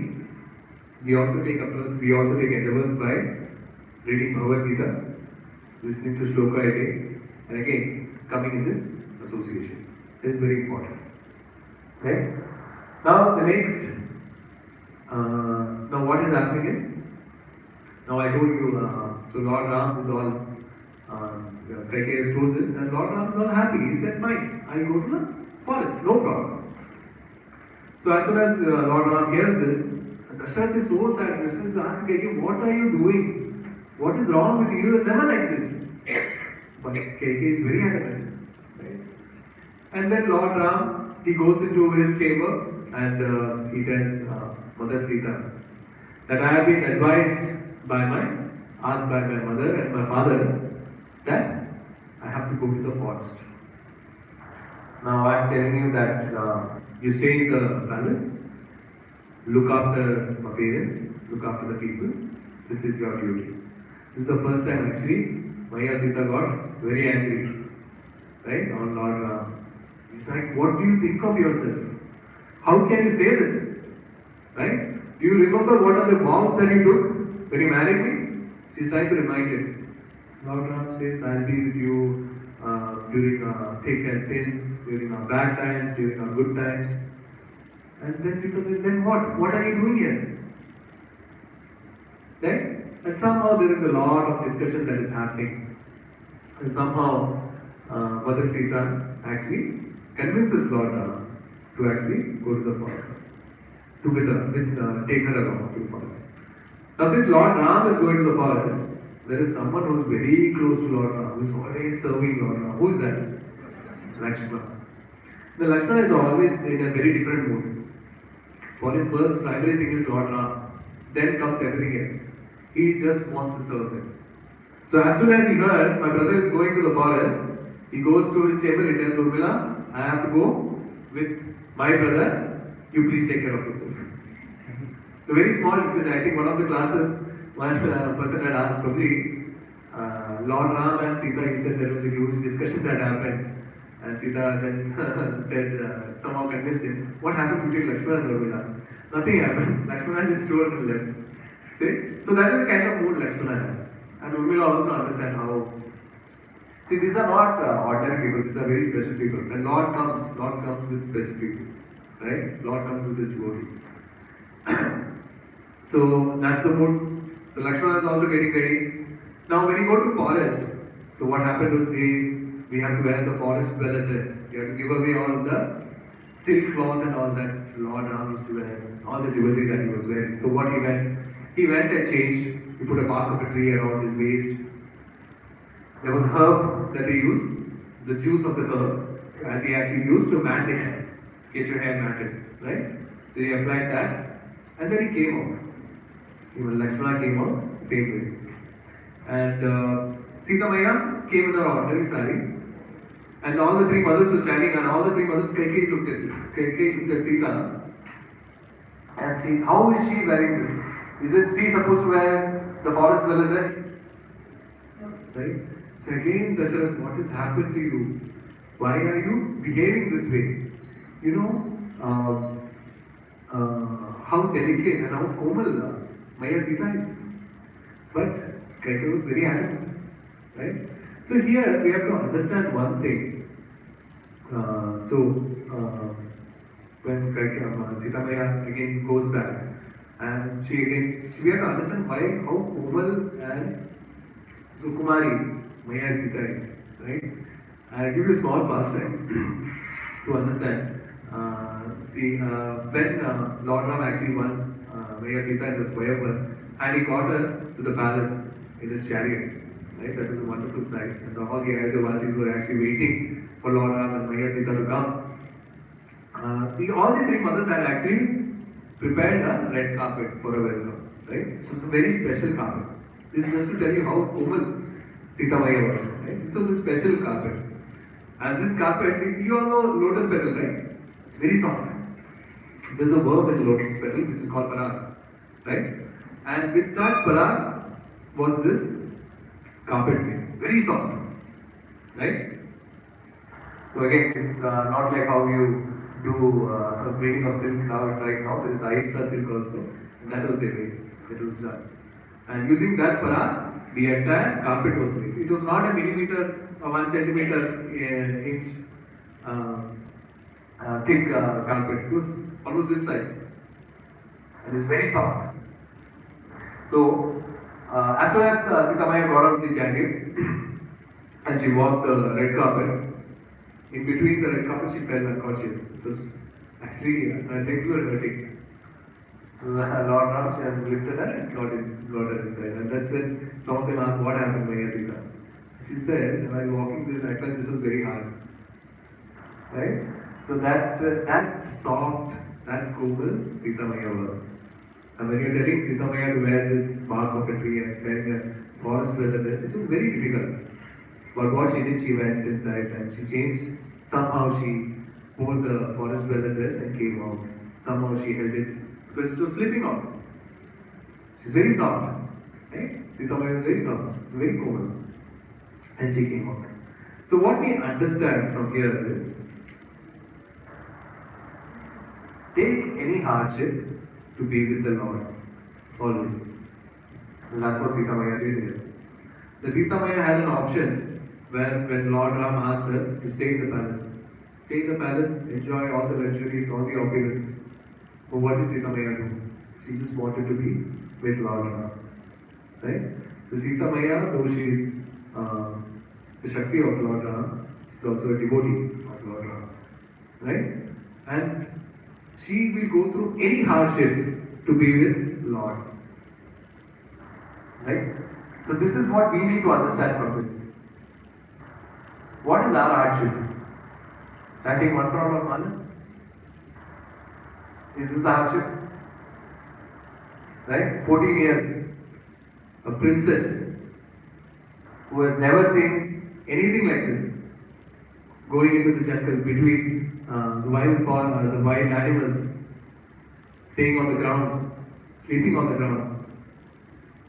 we also take endeavors by reading Bhagavad Gita, listening to shloka a day, and again coming in this association. This is very important. Okay? Now the next, now what is happening is, now I told you, so Lord Ram is all, Kaikai has told this, and Lord Ram is all happy. He said, fine, I go to the forest, no problem. So as soon as Lord Ram hears this, Dasharath is so sad. Dasharath is asking Kaikai, what are you doing? What is wrong with you? You're never like this. But Kaikai is very adamant. Right? And then Lord Ram, he goes into his chamber and he tells Mother Sita that I have been asked by my mother and my father that I have to go to the forest. Now I am telling you that you stay in the palace, look after my parents, look after the people. This is your duty. This is the first time actually Maya Sita got very angry, right, on Lord Ram. He's like, what do you think of yourself? How can you say this? Right? Do you remember what are the vows that you took when you married me? She's trying to remind him. Lord Ram says, I'll be with you during thick and thin, during our bad times, during our good times. And then Sita says, then what? What are you doing here? Right? And somehow there is a lot of discussion that is happening. And somehow Mother Sita actually convinces Lord Ram to actually go to the forest. Take her along to the forest. Now since Lord Ram is going to the forest, there is someone who is very close to Lord Ram, who is always serving Lord Ram. Who is that? Lakshmana. The Lakshmana is always in a very different mood. For his first primary thing is Lord Ram. Then comes everything else. He just wants to serve him. So as soon as he heard my brother is going to the forest, he goes to his chamber, he tells Urmila, I have to go with my brother. You please take care of yourself. So very small discussion. I think one of the classes, one person had asked probably Lord Ram and Sita, he said there was a huge discussion that happened. And Sita then said, somehow convinced him, what happened between Lakshmana and Urmila? Nothing happened. Lakshmana just stood and left. See? So that is the kind of mood Lakshmana has. And Urmila also understand how. See, these are not ordinary people, these are very special people. When Lord comes with special people. Right? Lord comes with his devotees. So that's the mood. So Lakshmana is also getting ready. Now when you go to forest, so what happened was we have to wear the forest dweller dress. We have to give away all of the silk cloth and all that Lord Ram used to wear, all the jewelry that he was wearing. So what he went and changed. He put a bark of a tree around his waist. There was herb that they used, the juice of the herb, and they actually used to mat the hair, get your hair matted, right? So he applied that, and then he came out. Even Lakshmana came out same way. And Sita Maya came in her ordinary sari. And all the three mothers were standing, and all the three mothers, Kaikai looked at Sita and see, how is she wearing this? Isn't she supposed to wear the forest dweller dress? Right? So again, Dasharath, what has happened to you? Why are you behaving this way? You know, how delicate and how komal Maya Sita is. But Kaikai was very adamant. Right? So here we have to understand one thing. When Sita Maya again goes back, and we have to understand how Komal and Sukumari Maya Sita is, right? I'll give you a small pastime to understand. When Lord Ram actually won Maya Sita in the Swayamvar, and he got her to the palace in his chariot. Right? That was a wonderful sight. And all the Ayodhya-vasis were actually waiting for Lord Ram and Maya Sita to come. All the three mothers had actually prepared a red carpet for a welcome. Right? So it's a very special carpet. This is just to tell you how Komal Sita Maya was. Right? This was a special carpet. And this carpet, you all know lotus petal, right? It's very soft. There's a verb in lotus petal which is called parag. Right? And with that parag was this carpet made. Very soft. Right? So again, it's not like how you do braiding of silk now right now. There is ISKCON silk also. And that was a way it was done. And using that parag, the entire carpet was made. It was not a millimeter or 1 centimeter inch thick carpet. It was almost this size. And it's very soft. So, as soon as Sita Maya got out of the jacket and she walked the red carpet, in between the red carpet she fell unconscious. It was actually her legs were hurting. Lord Ram has lifted her and got her inside. And that's when some of them asked, what happened, Maya Sita? She said, while walking this, I felt this was very hard. Right? So that soft, that Komal Sita Maya was. And when you're telling Sita Maya to wear this bark of a tree and wearing a forest dweller dress, it was very difficult. But what she did, she went inside and she changed. Somehow she wore the forest dweller dress and came out. Somehow she held it because it was slipping off. She's very soft. Right? Sita Maya is very soft. It's very cool. And she came out. So what we understand from here is, take any hardship to be with the Lord. Always. And that's what Sita Maya did here. The Sita Maya had an option when Lord Ram asked her to stay in the palace. Stay in the palace, enjoy all the luxuries, all the opulence. But what did Sita Maya do? She just wanted to be with Lord Ram. Right? So Sita Maya, though she is the Shakti of Lord Ram, she's also a devotee of Lord Ram. Right? And she will go through any hardships to be with Lord. Right? So this is what we need to understand from this. What is our hardship? Chanting one round of mala? Is this the hardship? Right? 14 years. A princess who has never seen anything like this. Going into the jungle between the wild animals, staying on the ground, sleeping on the ground.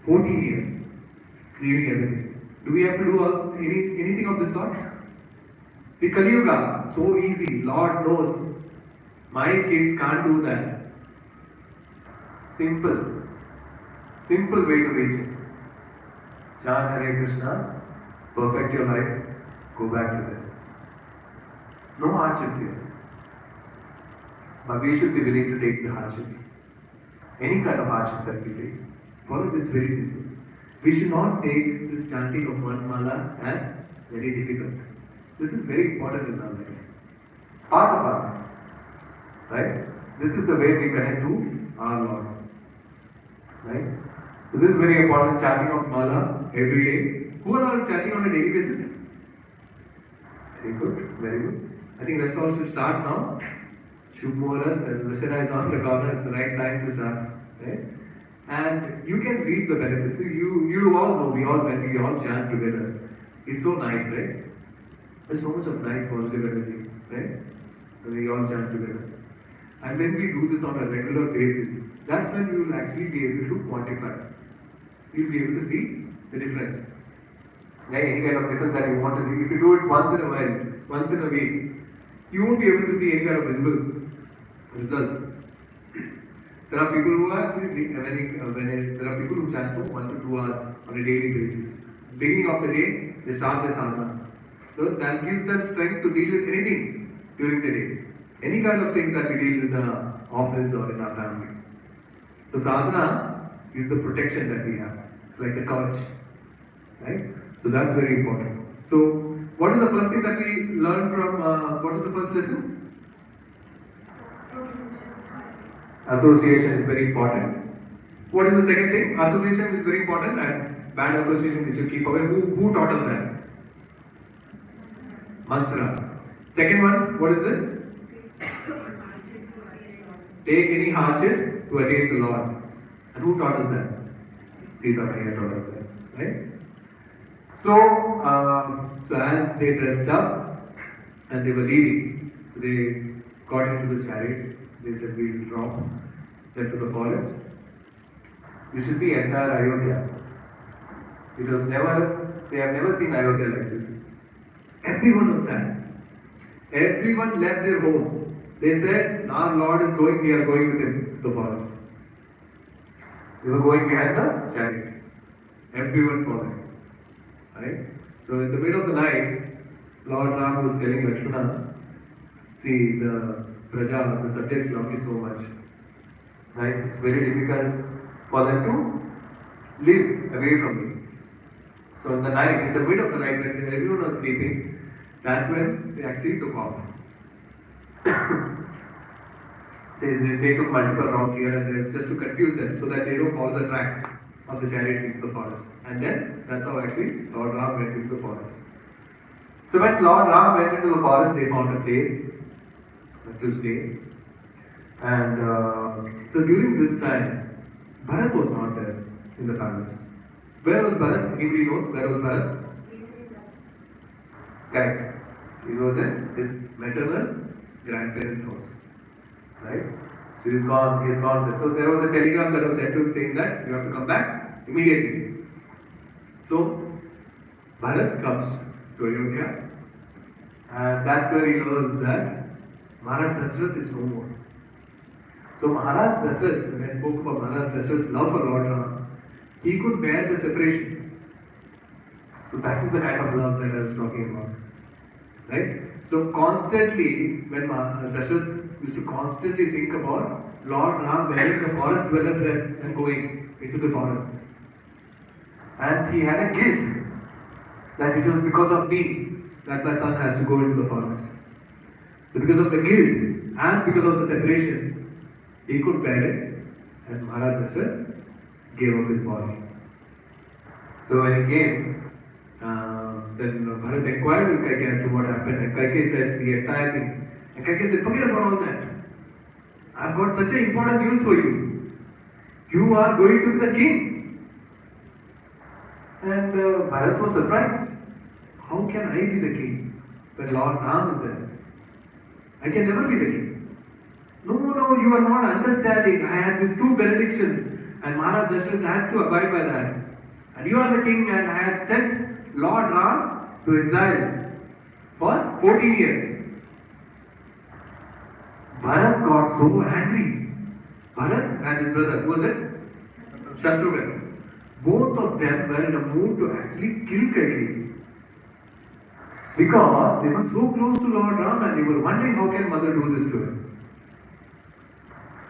14 years. Leaving everything. Do we have to do anything of this sort? See, Kali Yuga, so easy. Lord knows. My kids can't do that. Simple. Simple way to reach it. Chant Hare Krishna, perfect your life, go back to them. No hardships here. But we should be willing to take the hardships. Any kind of hardships that we face. For us, it's very simple. We should not take this chanting of one mala as very difficult. This is very important in our life. Part of our life. Right? This is the way we connect to our Lord. Right? So this is very important, chanting of mala every day. Who are all chanting on a daily basis? Very good, very good. I think rest all should start now. Shubh Muhurat, Rashana is on the corner, it's the right time to start. Right? And you can read the benefits. So you all know, when we all chant together, it's so nice, right? There's so much of nice positive energy, right? When we all chant together. And when we do this on a regular basis, that's when we will actually be able to quantify. You'll be able to see the difference. Like any kind of difference that you want to see. If you do it once in a while, once in a week, you won't be able to see any kind of visible results. There are people who are actually there are people who chant for 1 to 2 hours on a daily basis. Beginning of the day, they start their sadhana. So that gives them strength to deal with anything during the day. Any kind of things that we deal with in the office or in our family. So sadhana is the protection that we have. It's like the kavach. Right? So that's very important. So what is the first thing that we learn from, what is the first lesson? Association is very important. What is the second thing? Association is very important, and bad association we should keep away. Who taught us that? Mantra. Second one, what is it? Take any hardships to attain the Lord. And who taught us that? Sita Maya taught us that. right? So, so as they dressed up and they were leaving, they got into the chariot. They said, "We'll drop them to the forest." You should see entire Ayodhya. It was never, they have never seen Ayodhya like this. Everyone was sad. Everyone left their home. They said, "Our Lord is going, we are going with him to the forest." They were going behind the chariot. Everyone followed. Right? So in the middle of the night, Lord Ram was telling Lakshmana, "See, the Praja, the subjects love you so much. Right? It's very difficult for them to live away from me." So in the night, in the middle of the night, when everyone was sleeping, that's when they actually took off. they took multiple routes here and there just to confuse them so that they don't follow the track of the chariot into the forest. And then that's how actually Lord Ram went into the forest. So when Lord Ram went into the forest, they found a place to stay. And so during this time, Bharat was not there in the palace. Where was Bharat? Anybody knows where was Bharat? Correct. He was in his maternal grandparents' house. Right? So he's gone there. So there was a telegram that was sent to him saying that you have to come back immediately. So Bharat comes to Ayodhya, and that's where he learns that Maharaj Dasrath is no more. So Maharaj Dasrath, when I spoke about Maharaj Dasrath's love for Lord Ram, he could bear the separation. So that is the kind of love that I was talking about. Right? So constantly, when Dasharatha used to constantly think about Lord Ram wearing the forest dweller dress and going into the forest. And he had a guilt that it was because of me that my son has to go into the forest. So because of the guilt and because of the separation, he could bear it, and Maharaj Dasharatha gave up his body. So when he came, then Bharat inquired with Kaikeyi as to what happened, and Kaikeyi said the entire thing. And Kaikeyi said, "Forget about all that. I've got such an important news for you. You are going to be the king." And Bharat was surprised. How can I be the king when Lord Ram is there? I can never be the king. No, you are not understanding. I had these two benedictions, and Maharaj Dasharatha had to abide by that. And you are the king, and I had sent Lord Ram to exile for 14 years. Bharat got so angry. Bharat and his brother, who was it? Shatrughan. Both of them were in a mood to actually kill Kaikeyi. Because they were so close to Lord Ram and they were wondering how can mother do this to him.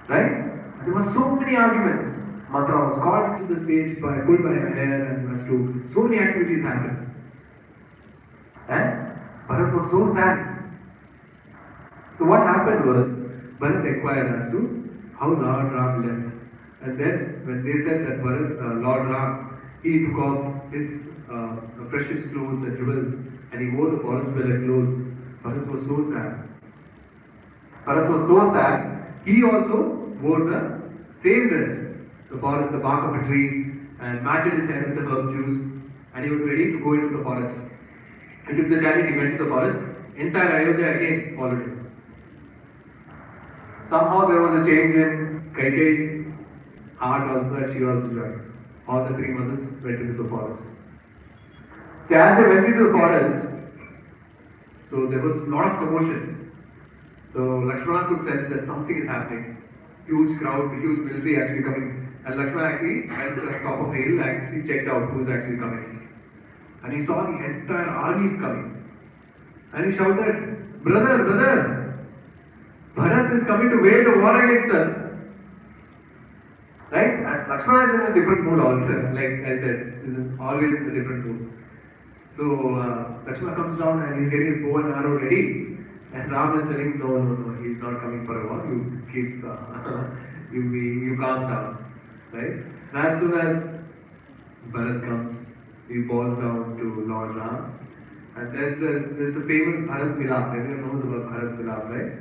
Right? There were so many arguments. Matra was called to the stage, pulled by her hair, and was to so many activities happened. And Bharat was so sad. So what happened was, Bharat inquired as to how Lord Ram left. And then when they said that Lord Ram, he took off his precious clothes and jewels, and he wore the forest dweller clothes, Bharat was so sad. Bharat was so sad, he also wore the same dress, the bark of a tree, and matted his head with the herb juice, and he was ready to go into the forest. He took the chariot, he went to the forest, entire Ayodhya again followed him. Somehow there was a change in Kaikeyi's heart also, and she also joined. All the three mothers went into the forest. So as they went into the forest, so there was a lot of commotion. So Lakshmana could sense that something is happening. Huge crowd, huge military actually coming. And Lakshmana actually went to the top of the hill and actually checked out who is actually coming. And he saw the entire army is coming. And he shouted, brother, Bharat is coming to wage a war against us." Right? And Lakshmana is in a different mood also. Like I said, is always in a different mood. So Lakshmana comes down and he's getting his bow and arrow ready. And Ram is telling, no, he's not coming for a war. You keep, you calm down. Right? And as soon as Bharat comes, he bows down to Lord Ram. And there's a famous Bharat Milap. Everyone knows about Bharat Milap, right?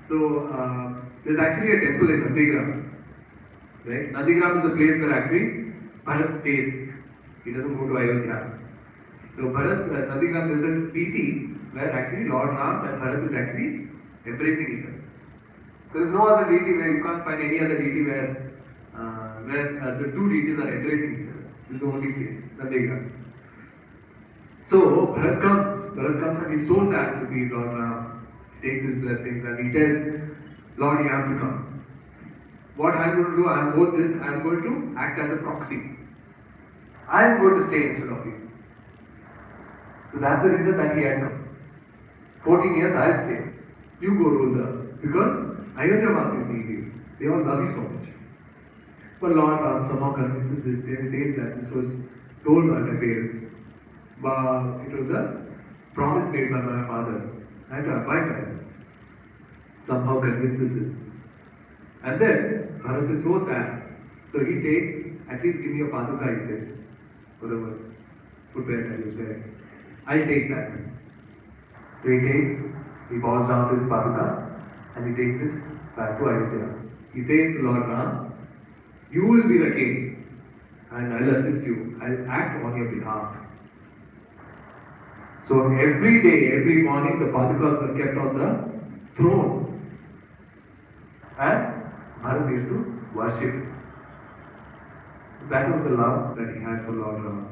So there's actually a temple in Nandigram. Right? Nandigram is a place where actually Bharat stays He doesn't go to Ayodhya. So Bharat, Nandigram, there is a treaty where actually Lord Ram and Bharat is actually embracing each other. There is no other deity where you can't find any other deity where the two deities are embracing each other. This is the only place, Nandigram. So Bharat comes and he's so sad to see Lord Ram. He takes his blessings and he tells, Lord, you have to come. What I'm going to do, I'm going to act as a proxy. I'm going to stay instead of you. So that's the reason that he had come. 14 years I'll stay. You go rule because Ayodhya Vasis need you. They all love you so much. But Lord Ram somehow convinces him, says that this was told by my parents. But it was a promise made by my father. I had to abide by it. Somehow convinces him. And then Bharat is so sad. So he takes, at least give me a paduka, he says. Whatever footwear that he was wearing. I'll take that. So he bows down to his paduka and he takes it back to Ayodhya. He says to Lord Ram, you will be the king and I'll assist you. I'll act on your behalf. So every day, every morning, the padukas were kept on the throne. And Bharat used to worship it. That was the love that he had for Lord Rama.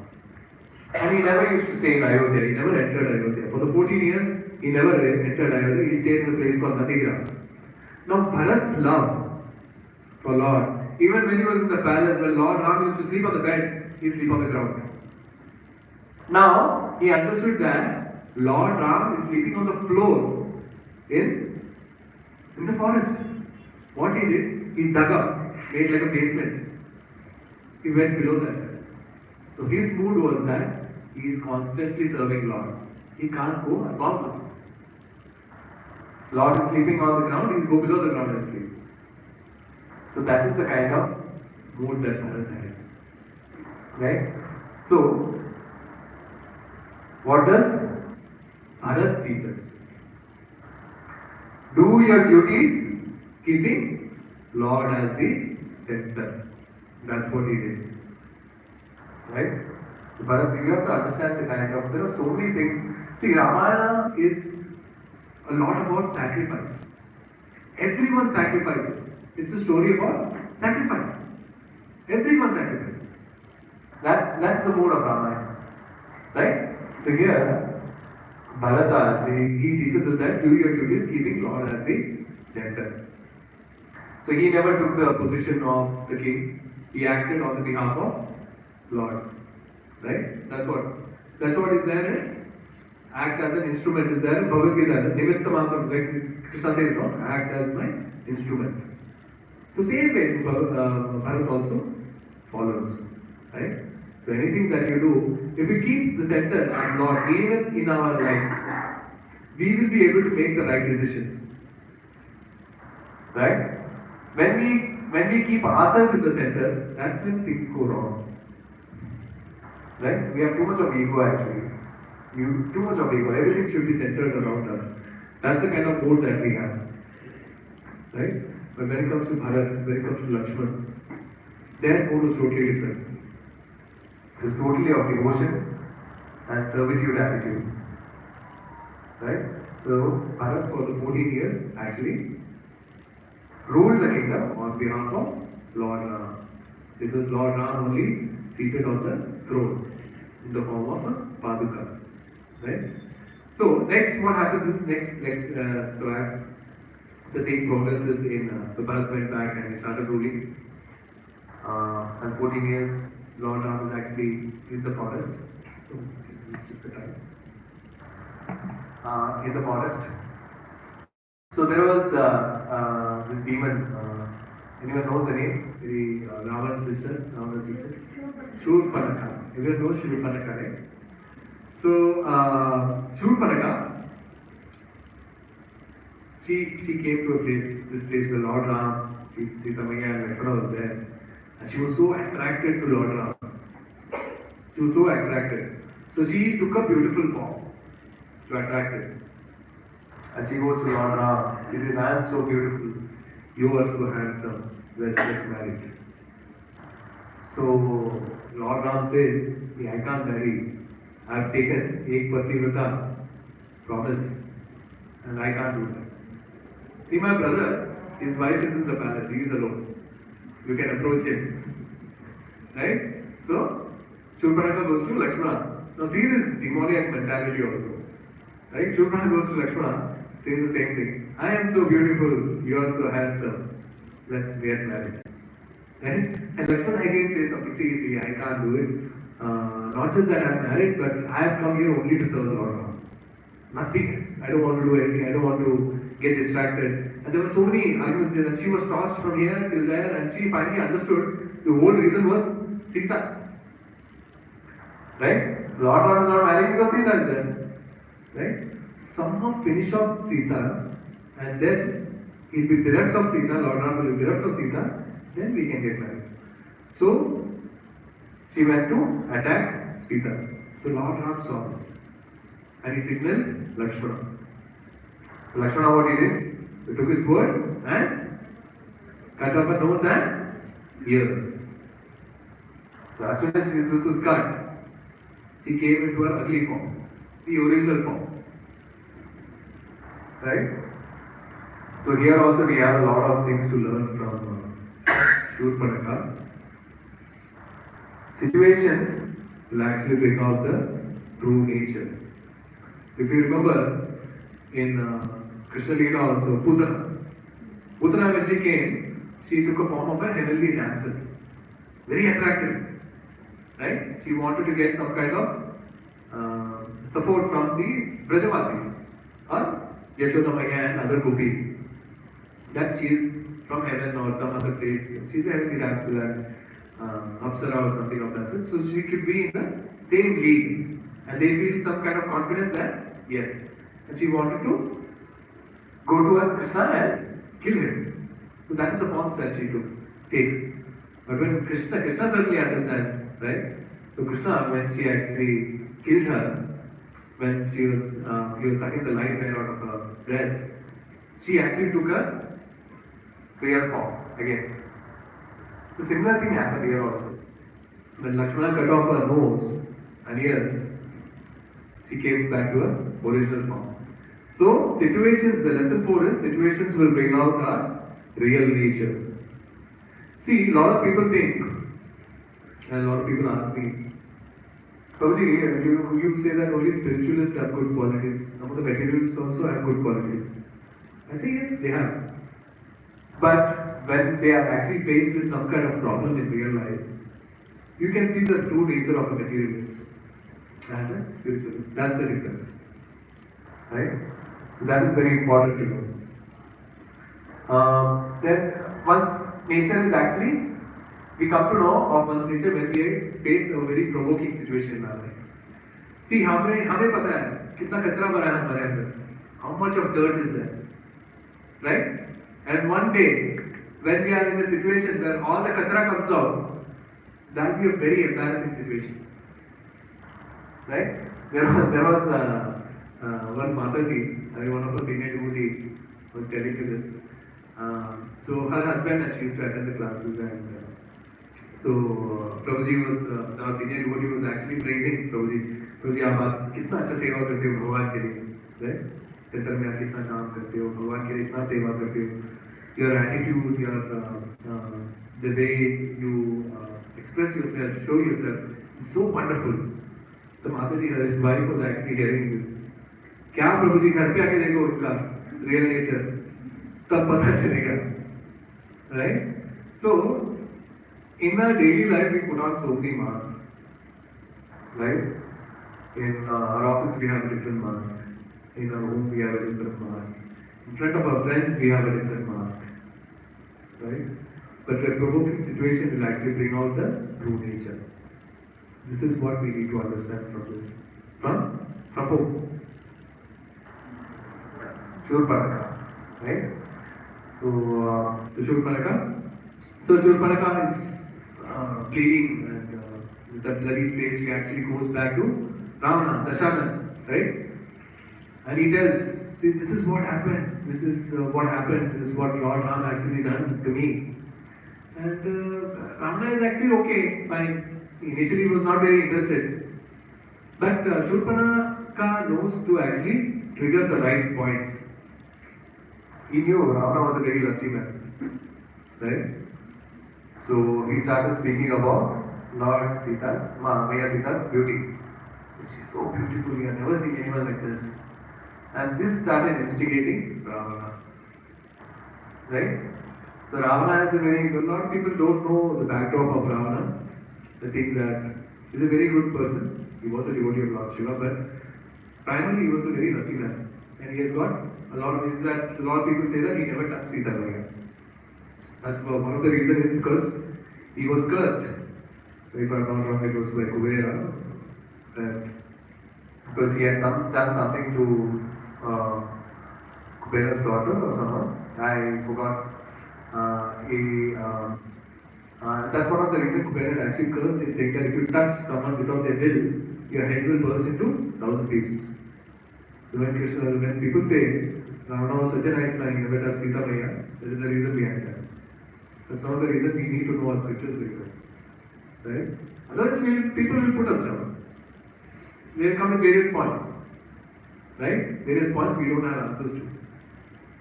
And he never used to stay in Ayodhya. He never entered Ayodhya. For the 14 years, he never entered Ayodhya. He stayed in a place called Nandigram. Now Bharat's love for Lord, even when he was in the palace, when Lord Ram used to sleep on the bed, he sleep on the ground. Now he understood that Lord Ram is sleeping on the floor in the forest. What he did, he dug up, made like a basement. He went below that. So his mood was that he is constantly serving Lord. He can't go above Lord. Lord is sleeping on the ground, he will go below the ground and sleep. So that is the kind of mood that Bharat had. Right? So, what does Bharat teach us? Do your duties, keeping Lord as the center. That's what he did. Right? So Bharat, you have to understand the kind of, there are so many things. See, Ramayana is a lot about sacrifice. Everyone sacrifices. It's a story about sacrifice. Everyone sacrifices. That's the mode of Ramayana. Right? So here, Bharata, he teaches us that do your duties, keeping Lord as the center. So he never took the position of the king. He acted on the behalf of Lord. Right? That's what is there. Act as an instrument is there. Bhagavad Gita, Nimitta Mantram, like Krishna says, no? Act as my instrument. So same way, Bharat also follows. Right? So anything that you do, if we keep the center as Lord, even in our life, we will be able to make the right decisions. Right? When we keep ourselves in the center, that's when things go wrong. Right? We have too much of ego actually. Too much of ego. Everything should be centered around us. That's the kind of mood that we have. Right? But when it comes to Bharat, when it comes to Lakshman, their mood was totally different. It was totally of devotion and servitude attitude. Right? So Bharat for the 14 years actually ruled the kingdom on behalf of Lord Ram. This was Lord Ram only seated on the throne in the form of a paduka. Right? So next what happens is so as the thing progresses in the Bharat went back and he started ruling. And 14 years Lord Ram was actually in the forest. So, in the forest. So there was this demon. Anyone knows the name? The Ravan's sister. Shurpanakha. Everyone knows Shurpanakha, right? So Shurpanakha, she came to this place where Lord Ram, Sita Maya and Lakshmana was there, and she was so attracted to Lord Ram. She was so attracted. So she took a beautiful form to attract him. And she goes to Lord Ram. She says, I am so beautiful. You are so handsome. Let's get married. So Lord Ram says, I can't marry. I have taken Ek Pativrata promise and I can't do that. See my brother, his wife is in the palace, he is alone. You can approach him. Right? So, Shurpanakha goes to Lakshmana. Now see this demoniac mentality also. Right? Shurpanakha goes to Lakshmana, says the same thing. I am so beautiful, you are so handsome. Let's get married. Right? And Lakshmana again says something, see, I can't do it. Not just that I am married, but I have come here only to serve the Lord Ram. Nothing else. I don't want to do anything, I don't want to get distracted. And there were so many arguments and she was tossed from here till there and she finally understood the whole reason was Sita. Right? Lord Ram is not married because Sita is there. Right? Somehow finish off Sita and then he'll be bereft of Sita, Lord Ram will be bereft of Sita, then we can get married. So, she went to attack Sita. So Lord Ram saw this. And he signaled Lakshmana. So Lakshmana what he did? He took his sword and cut off her nose and ears. So as soon as this was cut, she came into her ugly form, the original form. Right? So here also we have a lot of things to learn from Shurpanakha. Situations will actually bring out the true nature. If you remember in Krishna Leela also, Putana when she came, she took a form of a heavenly dancer. Very attractive. Right? She wanted to get some kind of support from the Brajavasis or Yashoda Maya and other gopis. That she is from heaven or some other place. She is a heavenly dancer and Apsara or something of that. So she could be in the same league. And they feel some kind of confidence that, yes. And she wanted to go towards Krishna and kill him. So that is the form that she takes. But when Krishna certainly understands, right? So Krishna, when she actually killed her, when he was sucking the life air out of her breast, she actually took a prayer form again. So similar thing happened here also. When Lakshmana cut off her nose and ears, she came back to her original form. So situations, the lesson for is, situations will bring out our real nature. See, a lot of people think, and a lot of people ask me, Prabhuji, you say that only spiritualists have good qualities. Some of the materialists also have good qualities. I say yes, they have. But when they are actually faced with some kind of problem in real life, you can see the true nature of a materialist and a spiritualist. That's the difference. Right? So that is very important to know. Then once nature is actually, we come to know of one's nature when we face a very provoking situation in our life. See, हमें पता है कितना कचरा भरा है हमारे अंदर. How much of dirt is there? Right? And one day, when we are in a situation where all the kachra comes out, that will be a very embarrassing situation. Right? There was one Mataji, one of our senior devotee was telling me this. So her husband and she used to attend the classes and so Prabhuji was, our senior devotee was actually praising Prabhuji आप कितना अच्छा सेवा करते हो भगवान के लिए, right? Centre में आप कितना काम करते हो भगवान के लिए इतना सेवा करते हो. Your attitude, the way you express yourself, show yourself is so wonderful. So Mataji, his wife was actually hearing this. क्या Prabhuji घर पे आके देखो उनका real nature, तब पता चलेगा, right? So in our daily life we put on so many masks, right? In our office we have a different mask. In our home we have a different mask. In front of our friends we have a different mask. Right? But a provoking situation will actually bring out the true nature. This is what we need to understand from this. From whom? Shurpanakha. Right? So Shurpanakha. So Shurpanakha is bleeding and with that bloody face she actually goes back to Ravana, Dashanana. Right? And he tells, see, this is what happened. This is what happened. This is what Lord Ram actually done to me. And Ravana is actually okay, fine. Initially he was not very interested. But Shurpanaka knows to actually trigger the right points. He knew Ravana was a very lusty man. Right? So he started speaking about Lord Sita's, Maya Sita's beauty. She's so beautiful, you have never seen anyone like this. And this started instigating Ravana. Right? So Ravana has a a lot of people don't know the backdrop of Ravana. They think that he's a very good person. He was a devotee of Lord Shiva, but primarily he was a very lusty man. And he has got a lot of reasons that a lot of people say that he never touched Sita again. That's one of the reasons is because he was cursed. If I'm not wrong, it was by Kubera. And because he had done something to Kubera's daughter or someone. I forgot. That's one of the reasons Kubera had actually cursed it, saying that if you touch someone without their will, your head will burst into 1,000 pieces. So when people say, Ravana was such a nice man, he never touched Sita Maya, there is a reason behind that. That's one of the reasons we need to know our scriptures very well. Right? Otherwise, people will put us down. They will come with various points. Right? Various points we don't have answers to.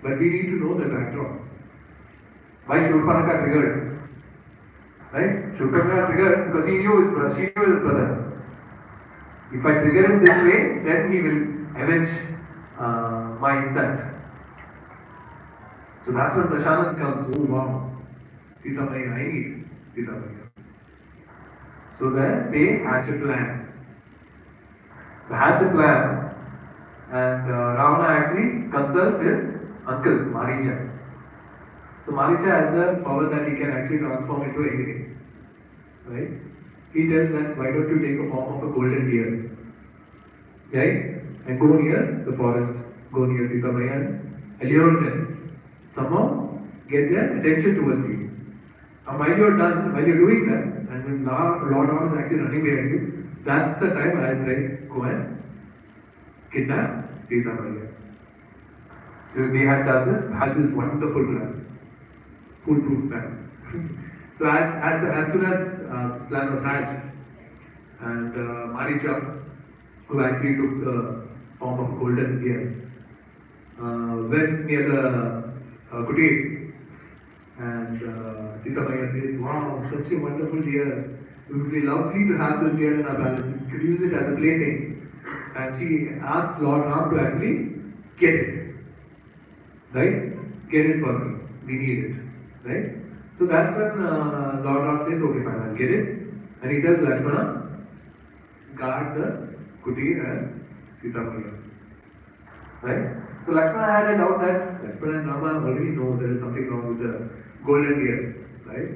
But we need to know the backdrop. Why Shurpanaka triggered? Right? Shurpanaka triggered because she knew his brother. If I trigger him this way, then he will avenge my insult. So that's when Dashanand comes. Oh wow, Sita Maya, I need Sita Maya. So then they hatch a plan. They hatch a plan, and Ravana actually consults his uncle Maricha. So Maricha has a power that he can actually transform into anything. Right? He tells that why don't you take a form of a golden deer, right? And go near the forest, go near Sita Maya and allure them. Somehow get their attention towards you. And while you're doing that, and when Lord Ram is actually running behind you, that's the time I'll go and kidnap Sita Maya. So they had done this wonderful plan. Foolproof plan. So as soon as this plan was hatched, and Maricha, who actually took the form of golden deer, went near the kutir, and Sita Maya says, "Wow, such a wonderful deer! It would be lovely to have this deer in our palace. We could use it as a plaything." And she asked Lord Ram to actually get it, right? Get it for me. We need it. Right? So that's when Lord Ram says, okay fine, I'll get it. And he tells Lakshmana, guard the kutir and Sita Maya. Right? So Lakshmana had a doubt that Lakshmana and Rama already know there is something wrong with the golden deer. Right?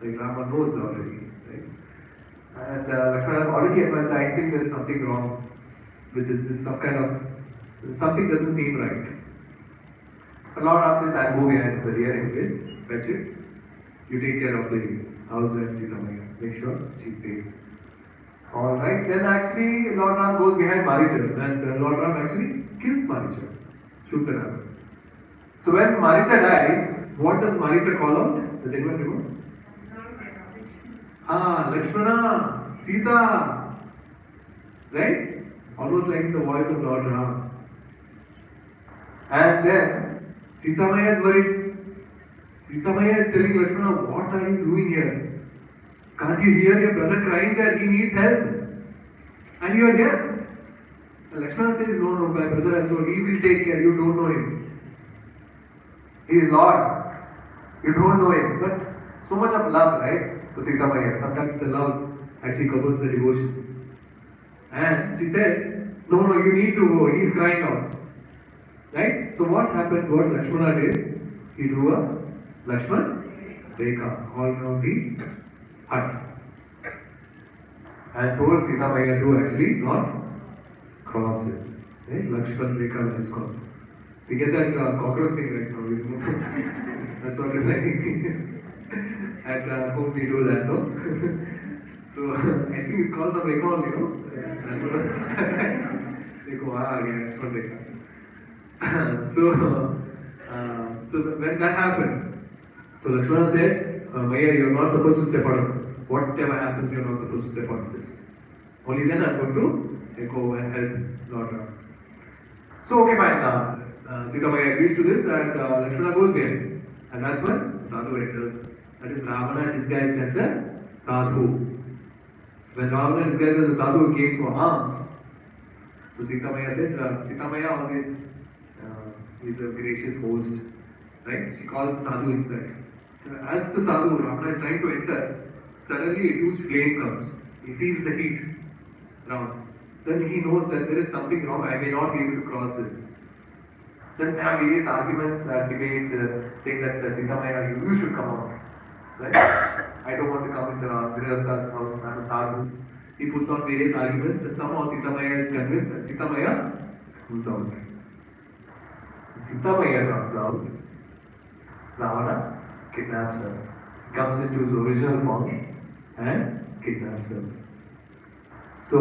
Like Rama knows already. Right? And Lakshmana already advised, I think there is something wrong with this. Something doesn't seem right. But Lord Ram says, I'll go behind the deer anyways. Fetch it. You take care of the house and Sita Maya. Make sure she's safe. Alright, then actually Lord Ram goes behind Maricha and Lord Ram actually kills Maricha. Shoots her arrow. So when Maricha dies, what does Maricha call out? Does anyone remember? Lakshmana, Sita. Right? Almost like the voice of Lord Ram. And then Sita Maya is worried. Sita Maya is telling Lakshmana, what are you doing here? Can't you hear your brother crying that he needs help? And you are here. And Lakshmana says, no, my brother has told, he will take care, you don't know him. He is Lord. You don't know him. But so much of love, right? To Sita Maya. Sometimes the love actually covers the devotion. And she said, no, you need to go. He is crying out. Right? So what happened? What Lakshmana did? He drew a Lakshman Rekha all around the hut and told Sita Maya to actually not cross it. Right? Lakshman Rekha is called. We get that cockroach thing right now, you know. That's what it's like. At home we do that, no? So I think it's called some recall, you know. That's what Lakshman Rekha. So when that happened, so Lakshmana said, Maya, you're not supposed to step out of this. Whatever happens, you're not supposed to step out of this. Only then I'm going to go and help Lord Ram. So, okay, fine. Sita Maya agrees to this, and Lakshmana goes there. And that's when Sadhu enters. That is Ravana disguised as a Sadhu. When Ravana disguised as a Sadhu came for alms, so Sita Maya said, Sita Maya always is a gracious host. Right? She calls Sadhu inside. As the Sadhu, Ravana is trying to enter, suddenly a huge flame comes. He feels the heat around. Then he knows that there is something wrong, I may not be able to cross this. Then there are various arguments, debates, saying that Sita Maya, you should come out. Right? I don't want to come into Grihastha's house, I'm a Sadhu. He puts on various arguments and somehow Sita Maya is convinced and Sita Maya comes out. Sita Maya comes out. Ravana kidnaps her, comes into his original form and kidnaps her. So,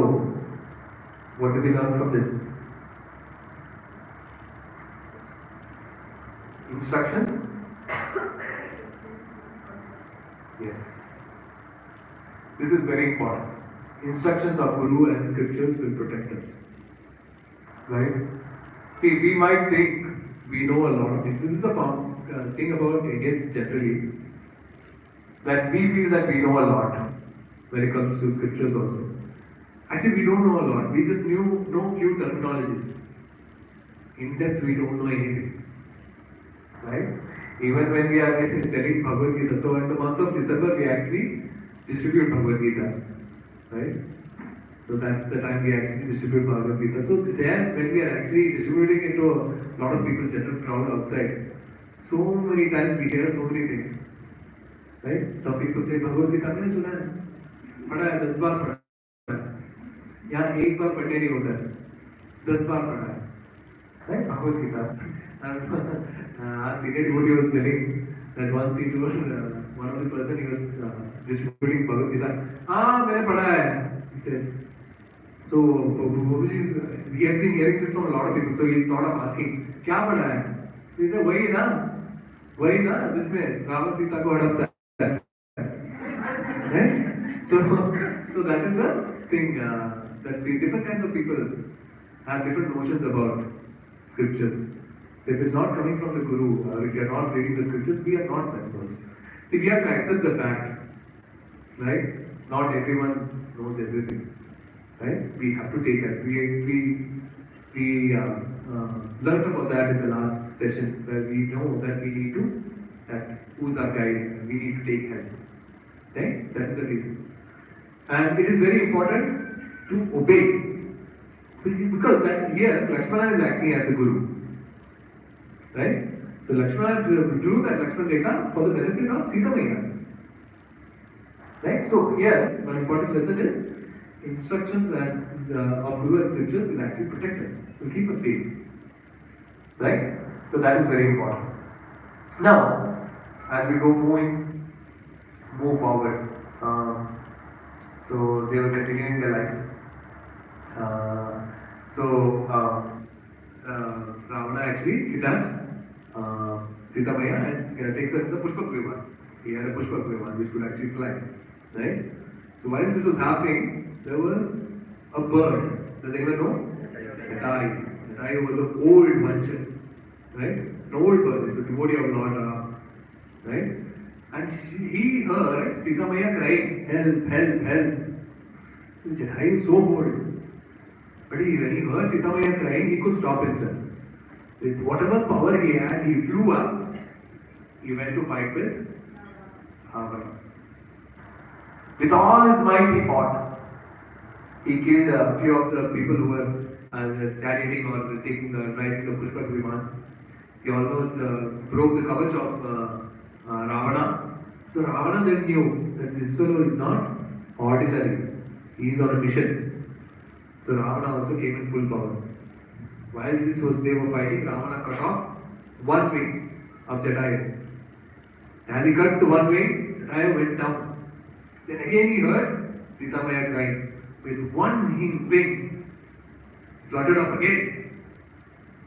what do we learn from this? Instructions? Yes. This is very important. Instructions of Guru and scriptures will protect us. Right? See, we might think we know a lot of things. This is the thing about Indians generally, that we feel that we know a lot when it comes to scriptures also. Actually, we don't know a lot. We just know few terminologies. In depth, we don't know anything. Right? Even when we are selling Bhagavad Gita, so in the month of December, we actually distribute Bhagavad Gita. Right? So that's the time we actually distribute Bhagavad Gita. So there, when we are actually distributing it to a lot of people, general crowd outside, so many times we hear so many things. Right? Some people say, Bhagavad Gita, मैंने सुना है, पढ़ा है, 10 बार पढ़ा है. यहाँ एक बार पढ़ने नहीं होता है, 10 बार पढ़ा है. Right? Bhagavad Gita. Our senior devotee was telling that once he told one of the person he was distributing Bhagavad Gita. मैंने पढ़ा है. He said. So he has been hearing this from a lot of people. So he thought of asking, क्या पढ़ा है? He said, वही ना जिसमें रावण सीता को हड़पता है. Right? So that is the thing that the different kinds of people have different notions about scriptures. If it's not coming from the Guru, or if you are not reading the scriptures, we are not that person. See, we have to accept the fact, right? Not everyone knows everything, right? We have to take it. We learned about that in the last session, where we know that we need to, that who's our guide, we need to take help. Right? That is the reason. And it is very important to obey. Because that here, Lakshmana is acting as a Guru. Right? So Lakshmana drew that Lakshmana Rekha for the benefit of Sita Maya. Right? So here, one important lesson is instructions and of Guru and scriptures will actually protect us, will keep us safe. Right? So that is very important. Now, as we move forward, so they were continuing their life. Ravana actually kidnaps Sita Maya and takes her to the Pushpak Viman. He had a Pushpak Viman which could actually fly. Right? So while this was happening, there was a bird. Does anyone know? Jatayu. Jatayu was an old vulture. Right? An old bird. It's a devotee of Lord Ram. Right? And he heard Sita Maya crying, help, help, help. So Jatayu is so bold. But when he heard Sita Maya crying, he could stop himself. With whatever power he had, he flew up. He went to fight with Ravana. With all his might, he fought. He killed a few of the people who were charioting or riding the Pushpak Viman. He almost broke the kavach of Ravana. So Ravana then knew that this fellow is not ordinary. He is on a mission. So Ravana also came in full power. While they were fighting, Ravana cut off one wing of Jatayu. As he cut the one wing, Jatayu went down. Then again he heard Sita Maya crying. With one wing, fluttered up again,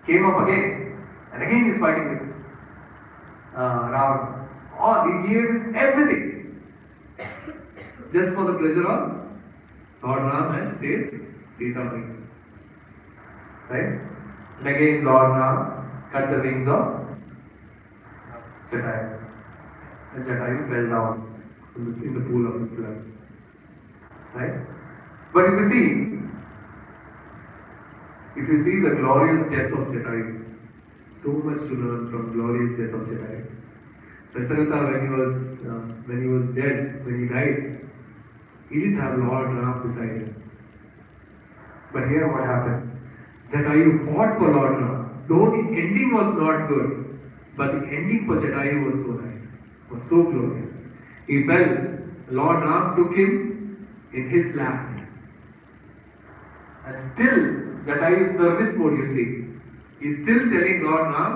came up again, and again he is fighting with Ravana. All he gives everything just for the pleasure of Lord Ram and save Sita Maya. Right? And again Lord Ram cut the wings of Jatayu. And Jatayu fell down in the pool of blood. Right? But if you see the glorious death of Jatayu, so much to learn from glorious death of Jatayu. Dasharatha, when he was dead, when he died, he didn't have Lord Ram beside him. But here what happened? Jatayu fought for Lord Ram. Though the ending was not good, but the ending for Jatayu was so nice, was so glorious. He fell. Lord Ram took him in his lap. And still, Jatayu's service mode, you see. He's still telling Lord Ram,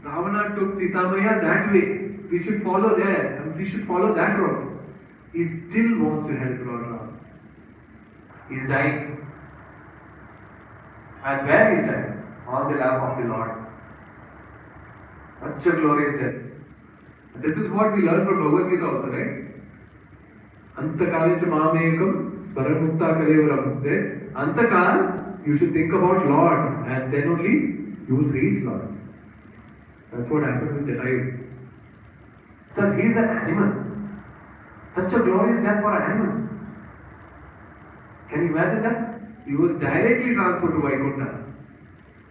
Ravana took Sita Maya that way. We should follow there, and we should follow that road. He still wants to help Lord Ram. He's dying. And where is dying? On the lap of the Lord. Such a glorious death. And this is what we learn from Bhagavad Gita also, right? Antakalicha mamekam swaramukta kalevaram. Antakal, you should think about Lord, and then only you will reach Lord. That's what happened with Jatayu. Sir, he is an animal. Such a glorious death for an animal. Can you imagine that? He was directly transferred to Vaikuntha.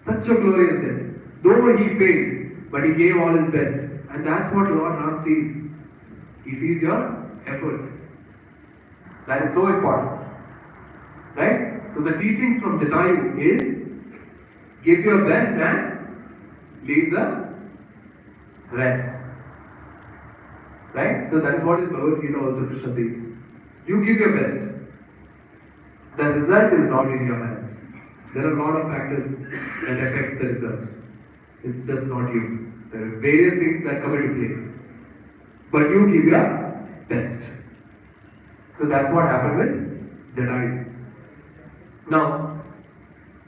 Such a glorious death. Though he failed, but he gave all his best. And that's what Lord Ram sees. He sees your efforts. That is so important. Right? So the teachings from Jatayu is give your best and leave the rest. Right? So that is what is Bhagavad Gita also Krishna says. You give your best. The result is not in your hands. There are a lot of factors that affect the results. It's just not you. There are various things that come into play. But you give your best. So that's what happened with Jatayu. Now,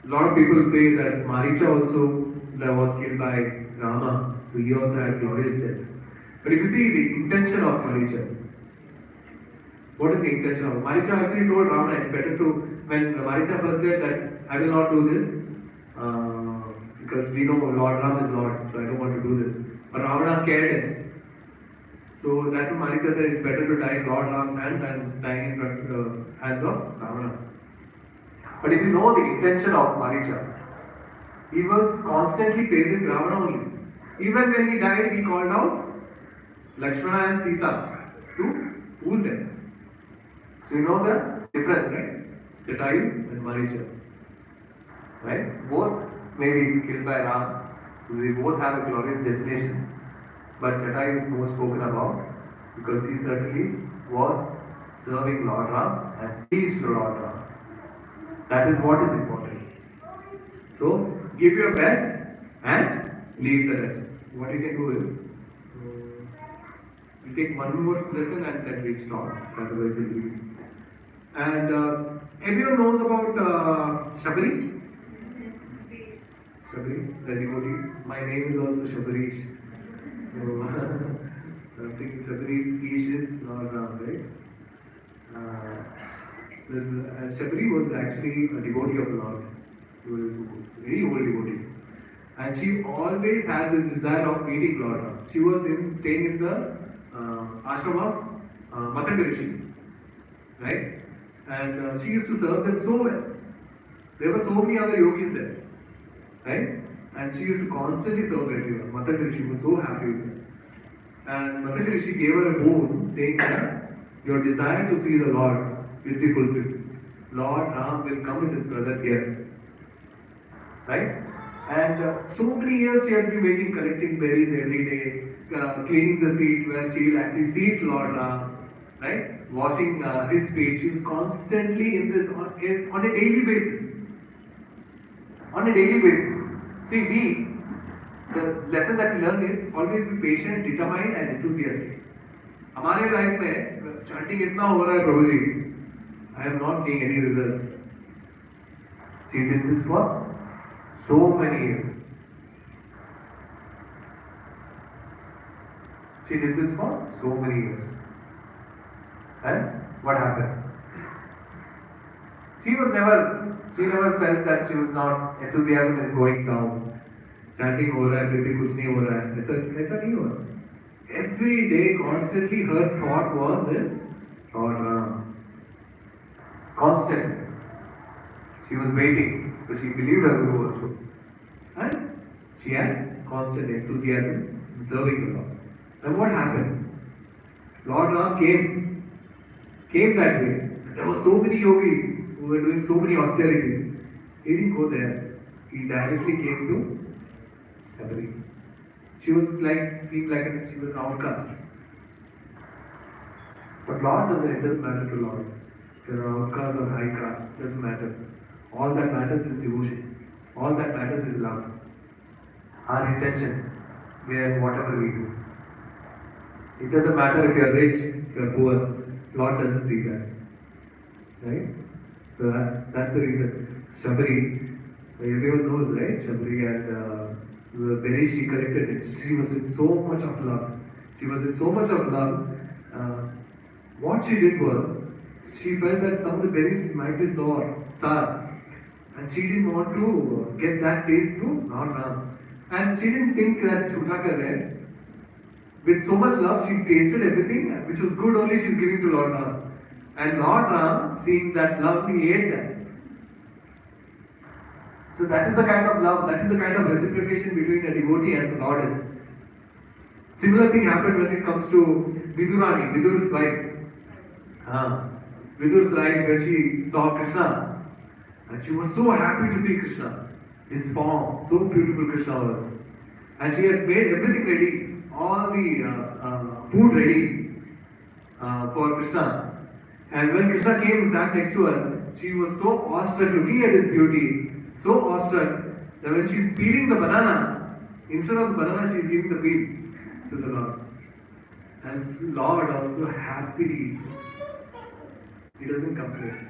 a lot of people say that Maricha also was killed by Rama. So he also had glorious death. But if you see the intention of Maricha, what is the intention of Maricha? Actually told Ravana, it's better to, when Maricha first said that I will not do this because we know Lord Ram is Lord, so I don't want to do this. But Ravana scared him. So that's what Maricha said, it's better to die in Lord Ram's hand than dying in front of the hands of Ravana. But if you know the intention of Maricha, he was constantly praising Ravana only. Even when he died, he called out Lakshmana and Sita to fool them. So you know the difference, right? Jatayu and Maricha. Right? Both may be killed by Ram. So they both have a glorious destination. But Jatayu is more spoken about because he certainly was serving Lord Ram and pleased to Lord Ram. That is what is important. So give your best and leave the rest. What you can do is we take one more lesson and then we stop. Otherwise it will be. And everyone knows about Shabari? Shabari, the devotee. My name is also Shabarish. So I think Shabari's Ish is Lord Ram, right? Shabari was actually a devotee of the Lord. She was a very old devotee. And she always had this desire of meeting Lord Ram. She was staying in the ashram of Matanga Rishi. Right? And she used to serve them so well. There were so many other yogis there. Right? And she used to constantly serve everyone. Matanga Rishi was so happy with her. And Matanga Rishi gave her a boon saying that your desire to see the Lord will be fulfilled. Lord Ram will come with his brother here. Right? And so many years she has been waiting, collecting berries every day, cleaning the seat where she will actually seat Lord Ram, right? Washing his feet. She was constantly in this on a daily basis. On a daily basis. See, the lesson that we learn is always be patient, determined and enthusiastic. हमारे life में chanting इतना हो रहा है प्रभु जी, I am not seeing any results. She did this for so many years. She did this for so many years. And what happened? She never felt that she was not, enthusiasm is going down. Chanting हो रहा है फिर भी कुछ नहीं हो रहा है, ऐसा नहीं हो रहा. Every day, constantly, her thought was in Lord Ram. Constantly. She was waiting, because she believed her Guru also. And she had constant enthusiasm in serving the Lord. And what happened? Lord Ram came that way. There were so many yogis who were doing so many austerities. He didn't go there. He directly came to Shabari. She was seemed like she was an outcast. But it doesn't matter to Lord. If you're an outcast or high caste, it doesn't matter. All that matters is devotion. All that matters is love. Our intention, where whatever we do. It doesn't matter if you're rich, if you're poor. Lord doesn't see that. Right? So that's the reason. Shabari, everyone knows, right? Shabari and the berry she collected it. She was in so much of love. What she did was, she felt that some of the berries might be sour, and she didn't want to get that taste to Lord Ram. And she didn't think that Chhuta kar rahe. With so much love, she tasted everything, which was good only she's giving to Lord Ram. And Lord Ram, seeing that love, he ate that. So that is the kind of love, that is the kind of reciprocation between a devotee and the goddess. Similar thing happened when it comes to Vidurani, Vidur's wife. Vidur's wife, when she saw Krishna, and she was so happy to see Krishna. His form, so beautiful Krishna was. And she had made everything ready, all the food ready for Krishna. And when Krishna came and sat next to her, she was so awestruck looking at his beauty, so awestruck that when she's peeling the banana, instead of the banana, she's giving the peel to the Lord. And Lord also happily, he doesn't complain.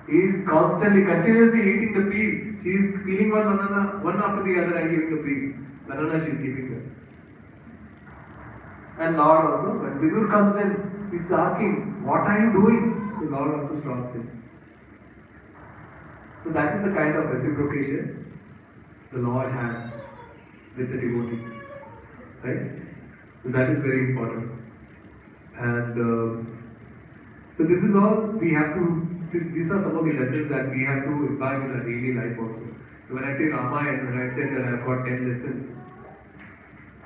He is continuously eating the peel. She is peeling one banana, one after the other, and giving the peel. Banana she is giving her. And Lord also, when Vidur comes in, he's asking, what are you doing? So Lord also stops him. So that is the kind of reciprocation the Lord has with the devotees. Right? So that is very important. And so this is all we have to, these are some of the lessons that we have to imbibe in our daily life also. So when I say Ramayana, when I said that I've got 10 lessons,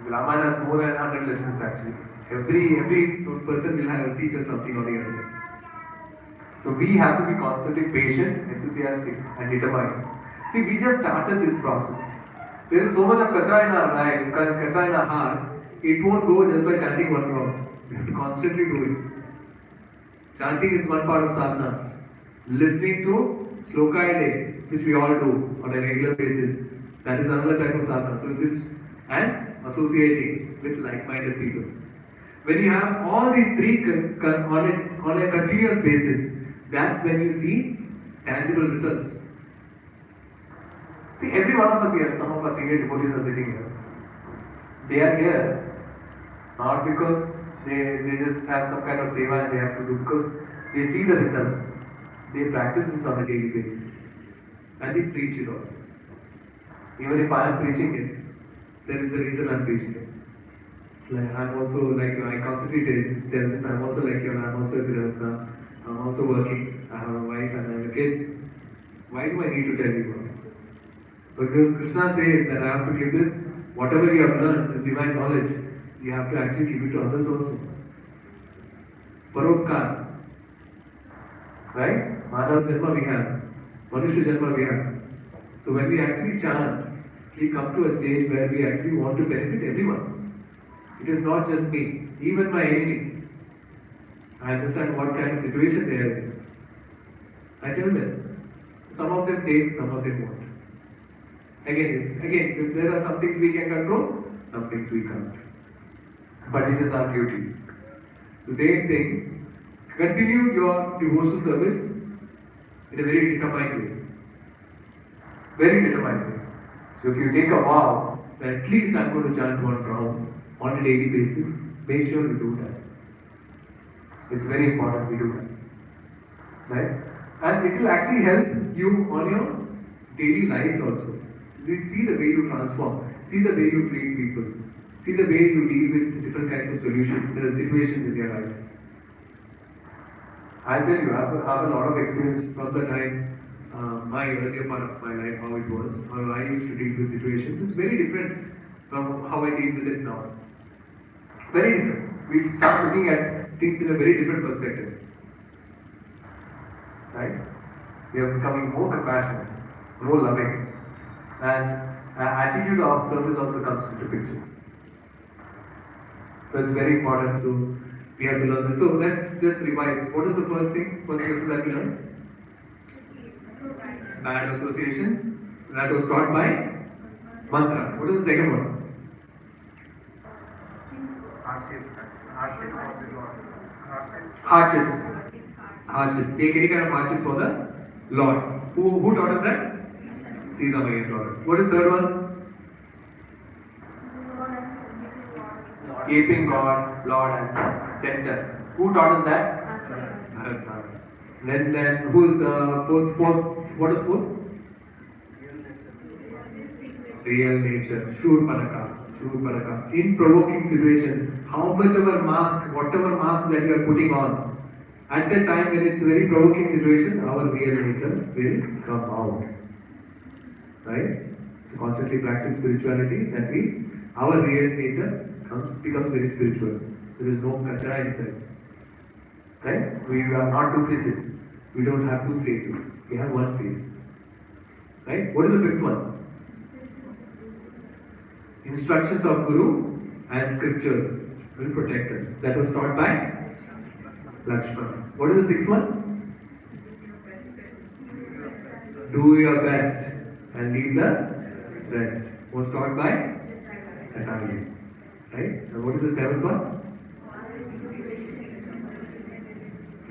Ramayana has more than 100 lessons actually. Every person will have teach us something or the other. So we have to be constantly patient, enthusiastic and determined. See, we just started this process. There is so much of kachra in our life, kachra in our heart, it won't go just by chanting one round. We have to constantly do it. Chanting is one part of sadhana. Listening to sloka a day, which we all do on a regular basis, that is another type of sadhana. So this, and associating with like-minded people. When you have all these three on a continuous basis, that's when you see tangible results. See, every one of us here, some of our senior devotees are sitting here. They are here not because they just have some kind of seva and they have to do, because they see the results. They practice this on a daily basis. And they preach it also. Even if I am preaching it, there is the reason I am preaching it. Like I'm also like I constantly tell this, I'm also like you, I'm also a grihastha, I'm also working, I have a wife and I have a kid. Why do I need to tell you? Because Krishna says that I have to give this, whatever you have learned, this divine knowledge, you have to actually give it to others also. Paropkar. Right? Manav Janma we have. Manusha Janma we have. So when we actually chant, we come to a stage where we actually want to benefit everyone. It is not just me, even my enemies. I understand what kind of situation they are in. I tell them. Some of them take, some of them won't. Again, if there are some things we can control, some things we can't. But it is our duty. The same thing, continue your devotional service in a very determined way. Very determined way. So if you take a vow that at least I'm going to chant one round on a daily basis, make sure we do that. It's very important we do that. Right? And it will actually help you on your daily life also. You see the way you transform, see the way you treat people, see the way you deal with different kinds of situations in your life. I tell you, I have a lot of experience from the time, my earlier part of my life, how it was, how I used to deal with situations. It's very different from how I deal with it now. Very different. We start looking at things in a very different perspective. Right? We are becoming more compassionate, more loving, and attitude of service also comes into picture. So it's very important. So we have to learn this. So let's just revise. What is the first lesson that we learned? Bad association. That was taught by mantra. What is the second one? Hardships. Take any kind of hardship for the Lord. Who taught us that? Sita Maya taught us. What is the third one? Keeping God, Lord and center. Who taught us that? Then who is the fourth? What is fourth? Real nature. Shurpanaka. In provoking situations, how much of a mask, whatever mask that you are putting on, at that time when it's a very provoking situation, our real nature will come out. Right? So constantly practice spirituality, that our real nature becomes very spiritual. There is no kachara inside. Right? We are not duplicit. We don't have two faces. We have one face. Right? What is the fifth one? Instructions of Guru and scriptures will protect us. That was taught by Lakshmana. What is the sixth one? Do your best and leave the rest. Was taught by Natalia. Right? And what is the seventh one?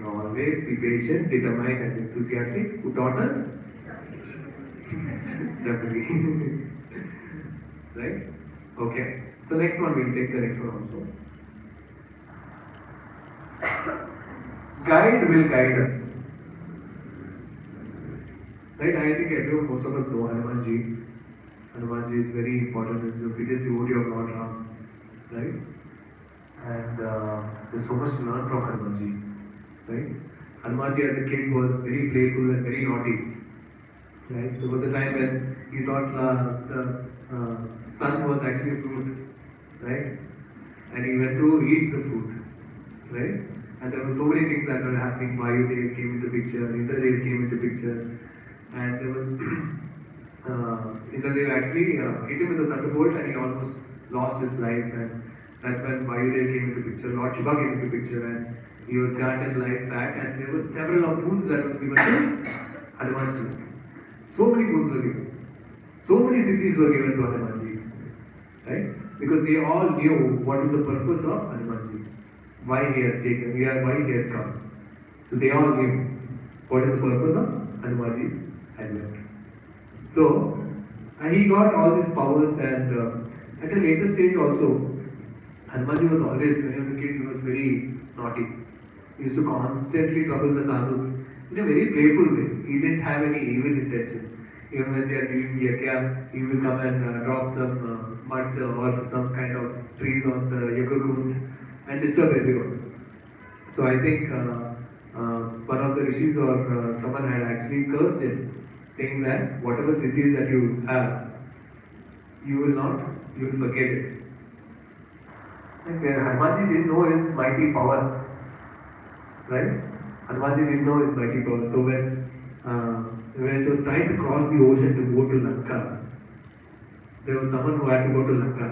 Always be patient, determined and enthusiastic. Who taught us? Separately. Right? Okay. So next one, we'll take the next one also. Guide will guide us. Right? I think most of us know Hanumanji. Hanumanji is very important. It's the biggest devotee of Lord Ram. Right? And there's so much to learn from Hanumanji. Right? Hanumanji as a kid was very playful and very naughty. Right? There was a time when he thought the sun was actually fruit. Right? And he went to eat the fruit. Right? And there were so many things that were happening. Vayudev came into picture, Indradev came into picture, and there was Indradev actually hit him with a thunderbolt and he almost lost his life. And that's when Vayudev came into picture, Lord Shiva came into picture, and he was granted life back. And there were several of boons that was given to Hanumanji. So many boons were given. So many cities were given to Hanumanji. Right? Because they all knew what is the purpose of Hanumanji. Why he has come. So they all knew what is the purpose of Hanumanji's advent. So he got all these powers, and at a later stage also, Hanumanji was always, when he was a kid, he was very naughty. He used to constantly trouble the sadhus in a very playful way. He didn't have any evil intentions. Even when they are giving yakya, he will come and drop some mud or some kind of trees on the yakka ground and disturb everyone. So I think one of the rishis or someone had actually cursed him, saying that whatever siddhis that you have, you will forget it. And Hanumanji didn't know his mighty power. Right? Hanumanji didn't know his mighty power. So when it was time to cross the ocean to go to Lanka, there was someone who had to go to Lanka.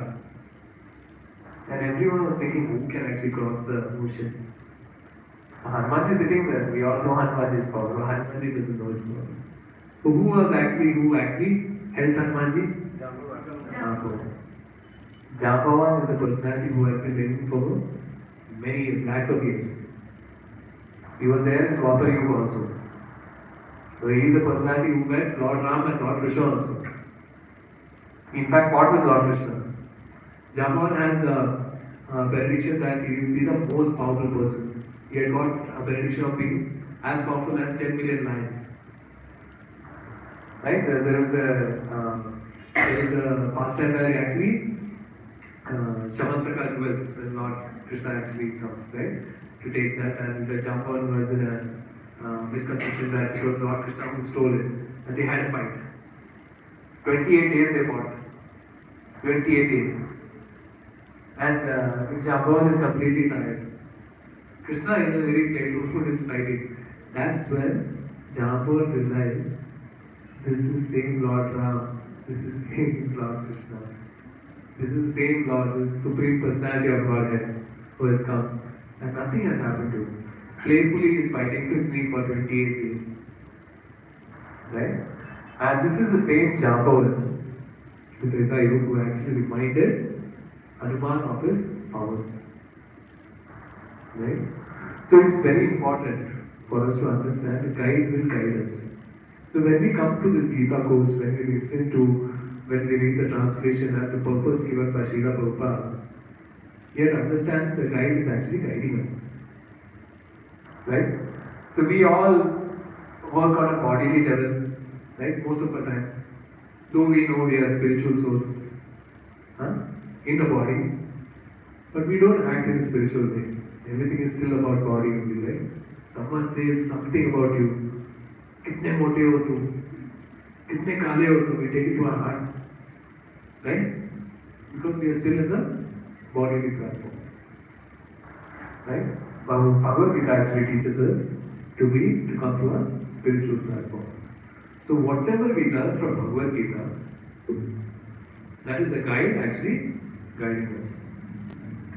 And everyone was thinking, who can actually cross the ocean? Hanumanji sitting there. We all know Hanumanji's power. Hanumanji doesn't know his power. So who actually helped Hanumanji? Jambavan is a personality who has been living for many years, lakhs of years. He was there in Dwapar Yuga also. So he is a personality who met Lord Ram and Lord Krishna also. In fact, fought with Lord Krishna. Jambavan has benediction that he will be the most powerful person. He had got a benediction of being as powerful as 10 million lions. Right? There is a pastime where actually Shamantraka jewels, and Lord Krishna actually comes, right, to take that, and the Jamban was in a misconception that it was Lord Krishna who stole it, and they had a fight. 28 days they fought. 28 days. And Jamban is completely tired. Krishna is a very playful mood is fighting. That's when Jamban realized this is same Lord Ram, this is same Lord Krishna. This is the same Lord, the Supreme Personality of Godhead who has come, and nothing has happened to him. Playfully he is fighting with me for 28 days. Right? And this is the same Jamban with Ritayu who actually reminded Hanuman of his powers. Right? So it's very important for us to understand the guide will guide us. So when we come to this Gita course, when we read the translation and the purpose given by Srila Prabhupada, you have to understand the guide is actually guiding us. Right? So we all work on a bodily level, right? Most of the time. Though we know we are spiritual souls in the body, but we don't act in a spiritual way. Everything is still about body only, right? Someone says something about you. Kitne mote ho tu? Kitne kale ho tu? We take it to our heart. Right? Because we are still in the bodily platform. Right? Bhagavad Gita actually teaches us to come to a spiritual platform. So whatever we learn from Bhagavad Gita, that is the guide actually guiding us.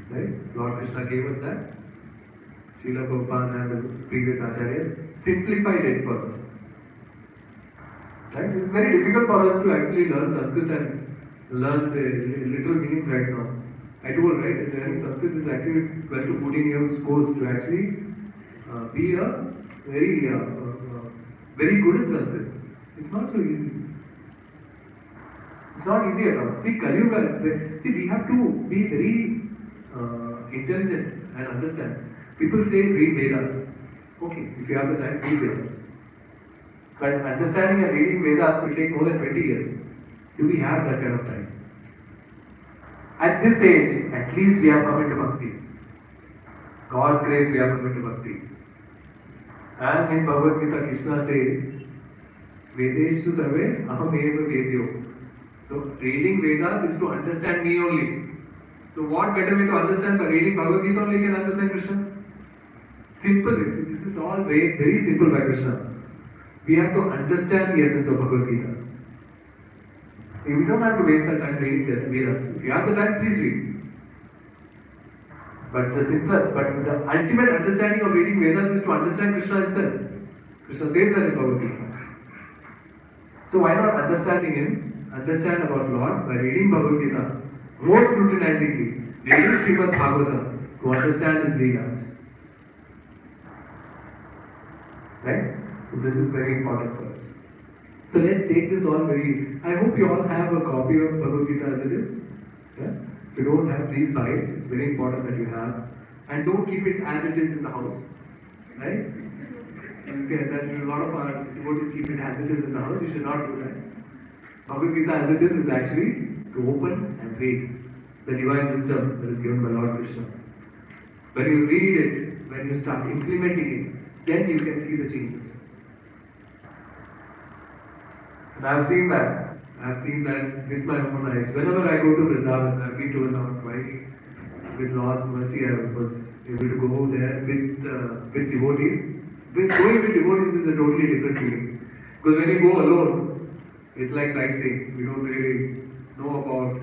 Right? Lord Krishna gave us that. Srila Prabhupada and the previous acharyas simplified it for us. Right? It's very difficult for us to actually learn Sanskrit and learn the literal meanings right now. I told, right, that learning Sanskrit is actually 12 to 14 years course to actually be a very good in Sanskrit. It's not so easy. It's not easy at all. See, Kali Yuga, we have to be very intelligent and understand. People say read Vedas. Okay, if you have the time, read Vedas. But understanding and reading Vedas will take more than 20 years. Do we have that kind of time? At this age, at least we have come into bhakti. God's grace, we have come into bhakti. And in Bhagavad Gita, Krishna says, Vedeshu sarve aham eva vedyo. So, reading Vedas is to understand me only. So, what better way to understand by reading Bhagavad Gita only can understand Krishna? Simple. This is all very, very simple by Krishna. We have to understand the essence of Bhagavad Gita. We don't have to waste our time reading the Vedas. If you have the time, please read. But the ultimate understanding of reading Vedas is to understand Krishna himself. Krishna says that in Bhagavad Gita. So why not understanding him, understand about Lord by reading Bhagavad Gita, more scrutinizingly, reading Srimad Bhagavatam to understand his Leelas. Right? So this is very important for us. So let's take this all very. I hope you all have a copy of Bhagavad Gita as it is. Yeah? If you don't have, please buy it. It's very important that you have. And don't keep it as it is in the house. Right? Okay, that a lot of our devotees keep it as it is in the house. You should not do that. Bhagavad Gita as it is actually to open and read the divine wisdom that is given by Lord Krishna. When you read it, when you start implementing it, then you can see the changes. And I've seen that with my own eyes. Whenever I go to Vrindavan, I've been to Vrindavan twice. With Lord's mercy, I was able to go there with devotees. Going with devotees is a totally different feeling. Because when you go alone, it's like sightseeing. We don't really know about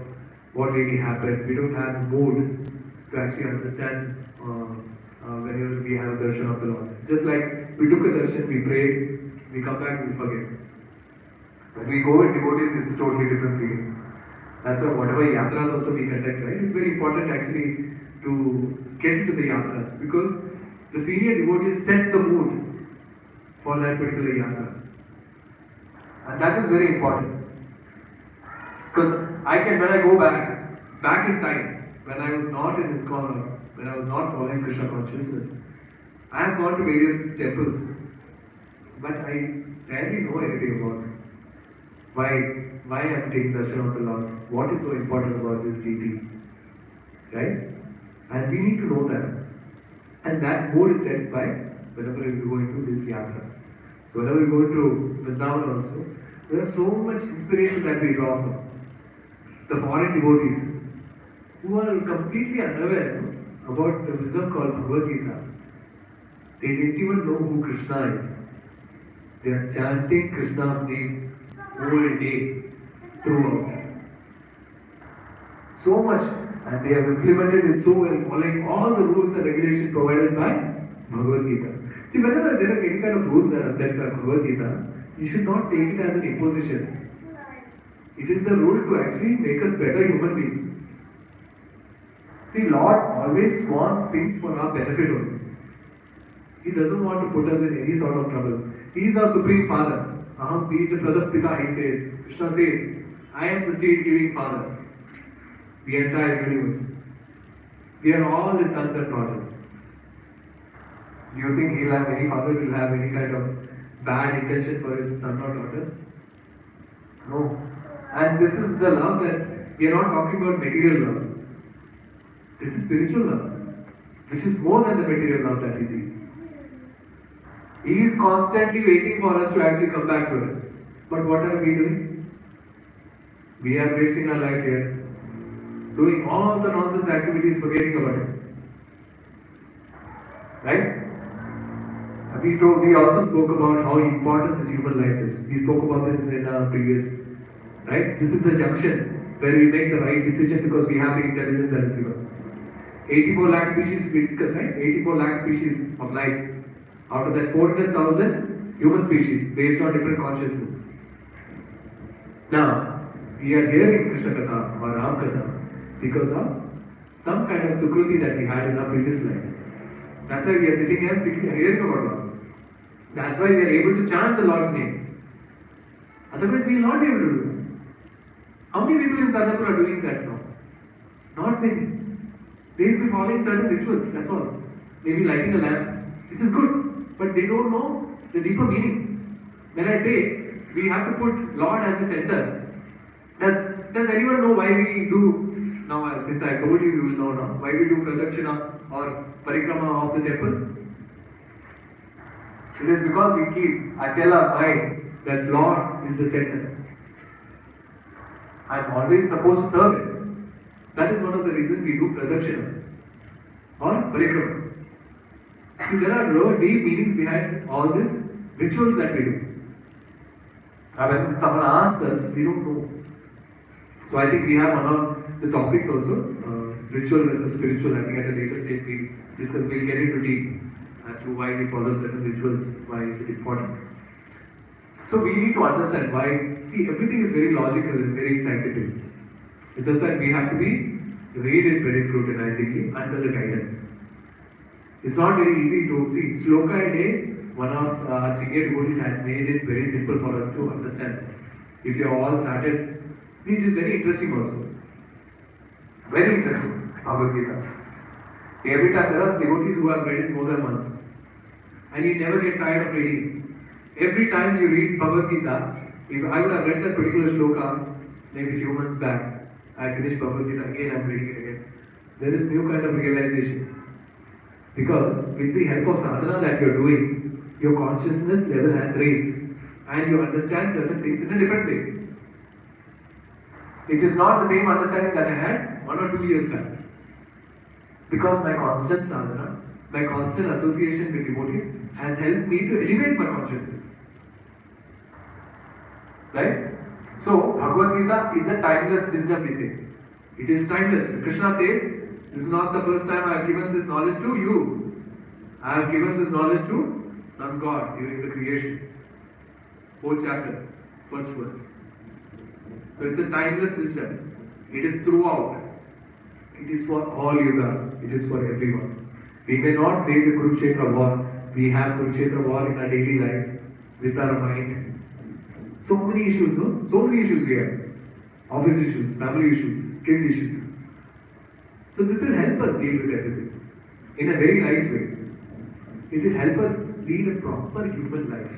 what really happened. We don't have the mood to actually understand whenever we have a darshan of the Lord. Just like we took a darshan, we prayed, we come back, we forget. When we go with devotees, it's a totally different feeling. That's why whatever yatras also we conduct, right? It's very important actually to get into the yatras because the senior devotees set the mood for that particular yatra. And that is very important. Because when I go back in time, when I was not in ISKCON or when I was not following Krishna consciousness, I have gone to various temples, but I rarely know anything about why I am taking darshan of the Lord, what is so important about this deity, right? And we need to know that. And that mood is set by whenever we go into these yatras. So whenever we go to Vrindavan also, there is so much inspiration that we draw from the foreign devotees who are completely unaware about the wisdom called Bhagavad Gita. They didn't even know who Krishna is. They are chanting Krishna's name whole day throughout. So much, and they have implemented it so well, following all the rules and regulations provided by Bhagavad Gita. See, whenever there are any kind of rules that are set by Bhagavad Gita, you should not take it as an imposition. It is the rule to actually make us better human beings. See, Lord always wants things for our benefit only. He doesn't want to put us in any sort of trouble. He is our Supreme Father. Aham Bija Pradapita, he says. Krishna says, I am the seed-giving Father. The entire universe. We are all his sons and daughters. Do you think he'll have any father will have any kind of bad intention for his son or daughter? No. And this is the love that we are not talking about material love. This is spiritual love, which is more than the material love that we see. He is constantly waiting for us to actually come back to it. But what are we doing? We are wasting our life here, doing all the nonsense activities, forgetting about it. Right? We also spoke about how important this human life is. We spoke about this in our previous, right? This is the junction where we make the right decision because we have the intelligence that is given. 84 lakh species we discussed, right? 84 lakh species of life. Out of that 400,000 human species based on different consciousness. Now, we are hearing Krishna Katha or Ram Katha because of some kind of sukruti that we had in our previous life. That's why we are sitting here hearing about Lord. That's why we are able to chant the Lord's name. Otherwise, we will not be able to do that. How many people in Sarjapur are doing that now? Not many. They will be following certain rituals, that's all. Maybe lighting a lamp. This is good, but they don't know the deeper meaning. When I say we have to put Lord as the center, does anyone know why we do, now since I told you will know now, why we do pradakshina or parikrama of the temple? It is because I tell our mind that Lord is the center. I am always supposed to serve it. That is one of the reasons we do pradakshina or parikrama. See, there are real deep meanings behind all these rituals that we do. And when someone asks us, we don't know. So I think we have one of the topics also, ritual versus spiritual. I think at a later stage we'll get into deep as to why we follow certain rituals, why is it important. So we need to understand why. See, everything is very logical and very scientific. It's just that we have to read it very scrutinizingly under the guidance. It's not very easy to see. Shloka a day, one of our senior devotees has made it very simple for us to understand. If you have all started, which is very interesting also. Very interesting, Bhagavad Gita. See, every time there are devotees who have read it more than once. And you never get tired of reading. Every time you read Bhagavad Gita, if I would have read that particular shloka maybe a few months back, I finished Bhagavad Gita again, I'm reading it again. There is new kind of realization. Because with the help of sadhana that you are doing, your consciousness level has raised and you understand certain things in a different way. It is not the same understanding that I had 1 or 2 years back. Because my constant sadhana, my constant association with devotees has helped me to elevate my consciousness. Right? So, Bhagavad Gita is a timeless wisdom, we say. It is timeless. Krishna says, this is not the first time I have given this knowledge to you. I have given this knowledge to some God during the creation. 4th chapter, 1st verse. So it's a timeless wisdom. It is throughout. It is for all yugas. It is for everyone. We may not wage a Kurukshetra war. We have Kurukshetra war in our daily life with our mind. So many issues, no? So many issues we have. Office issues, family issues, kid issues. So this will help us deal with everything in a very nice way. It will help us lead a proper human life.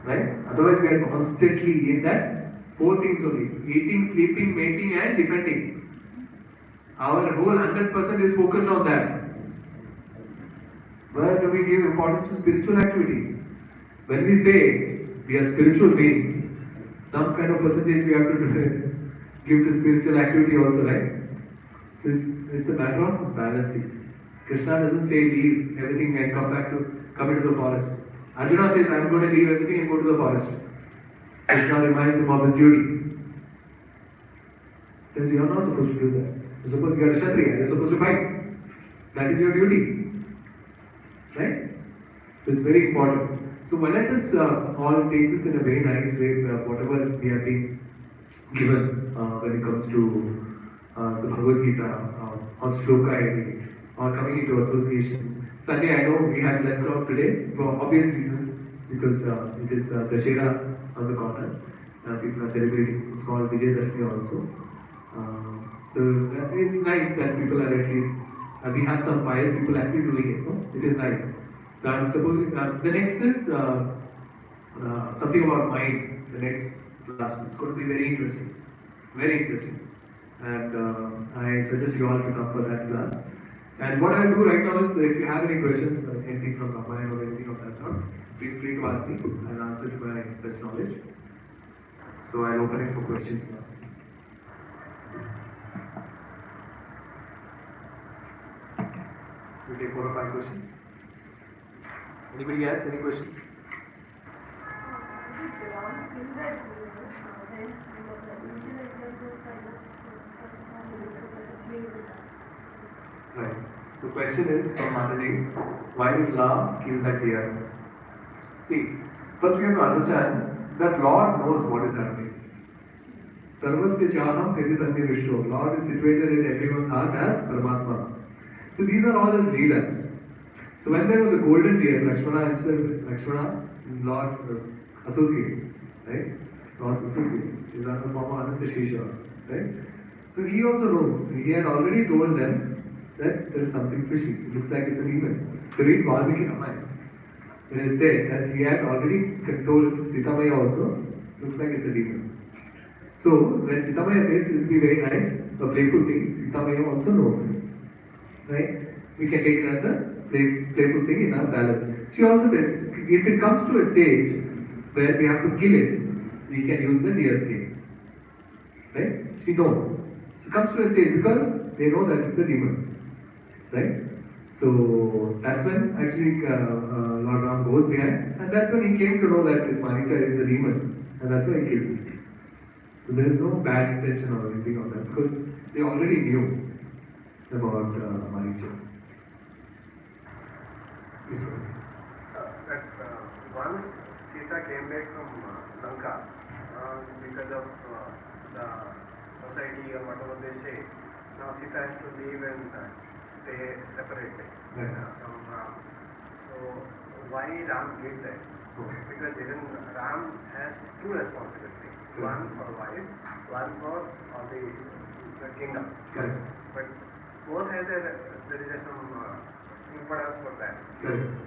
Right? Otherwise we are constantly in that four things only: eating, sleeping, mating and defending. Our whole 100% is focused on that. Where do we give importance to spiritual activity? When we say we are spiritual beings, some kind of percentage we have to give to spiritual activity also, right? So it's a matter of balancing. Krishna doesn't say leave everything and come into the forest. Arjuna says, I'm going to leave everything and go to the forest. Krishna reminds him of his duty. Says, you are not supposed to do that. You're supposed to be a Kshatriya, you're supposed to fight. That is your duty. Right? So it's very important. So let us all take this in a very nice way, whatever we have been given when it comes to the Bhagavad Gita, on Shloka ID, or coming into association. Sunday, I know we had less crowd today for obvious reasons, because it is Dashera on the corner. People are celebrating. It's called Vijay Dashmi also. So it's nice that people are at least, we have some pious people actually doing it. No? It is nice. So I'm supposing, the next is something about mind, the next class. It's going to be very interesting. Very interesting. And I suggest you all to come for that class. And what I'll do right now is, if you have any questions, anything from Ramayana or anything of that sort, feel free to ask me. I'll answer to my best knowledge. So I'll open it for questions now. We take 4 or 5 questions. Anybody has any questions? Right. So question is from Mataji, why did Ram kill that deer? See, first we have to understand that Lord knows what is happening. Sarvasya Chaham Kriti Sannivishto. Lord is situated in everyone's heart as Paramatma. So these are all his leelas. So when there was a golden deer, Lakshmana himself, Lord's associate, right? Lord's associate. Is under the form of Ananta Shesha, right? So he also knows. He had already told them that there is something fishy. It looks like it's a demon. So read Valmiki Ramayana. When it said that he had already told Sitamaya also, looks like it's a demon. So when Sitamaya says this will be very nice, a playful thing, Sitamaya also knows. Right? We can take it as a playful thing in our palace. She also says, if it comes to a stage where we have to kill it, we can use the deer skin. Right? She knows. It comes to a stage because they know that it's a demon. Right? So that's when actually Lord Ram goes behind, and that's when he came to know that Maricha is a demon, and that's why he killed him. So there is no bad intention or anything of that, because they already knew about Maricha. Yes, once Sita came back from Lanka because of the society or whatever they say, now Sita has to leave and stay separated from Ram. So why Ram did that? Because even Ram has 2 responsibilities. One for wife, one for the kingdom. But both has there is some importance for that.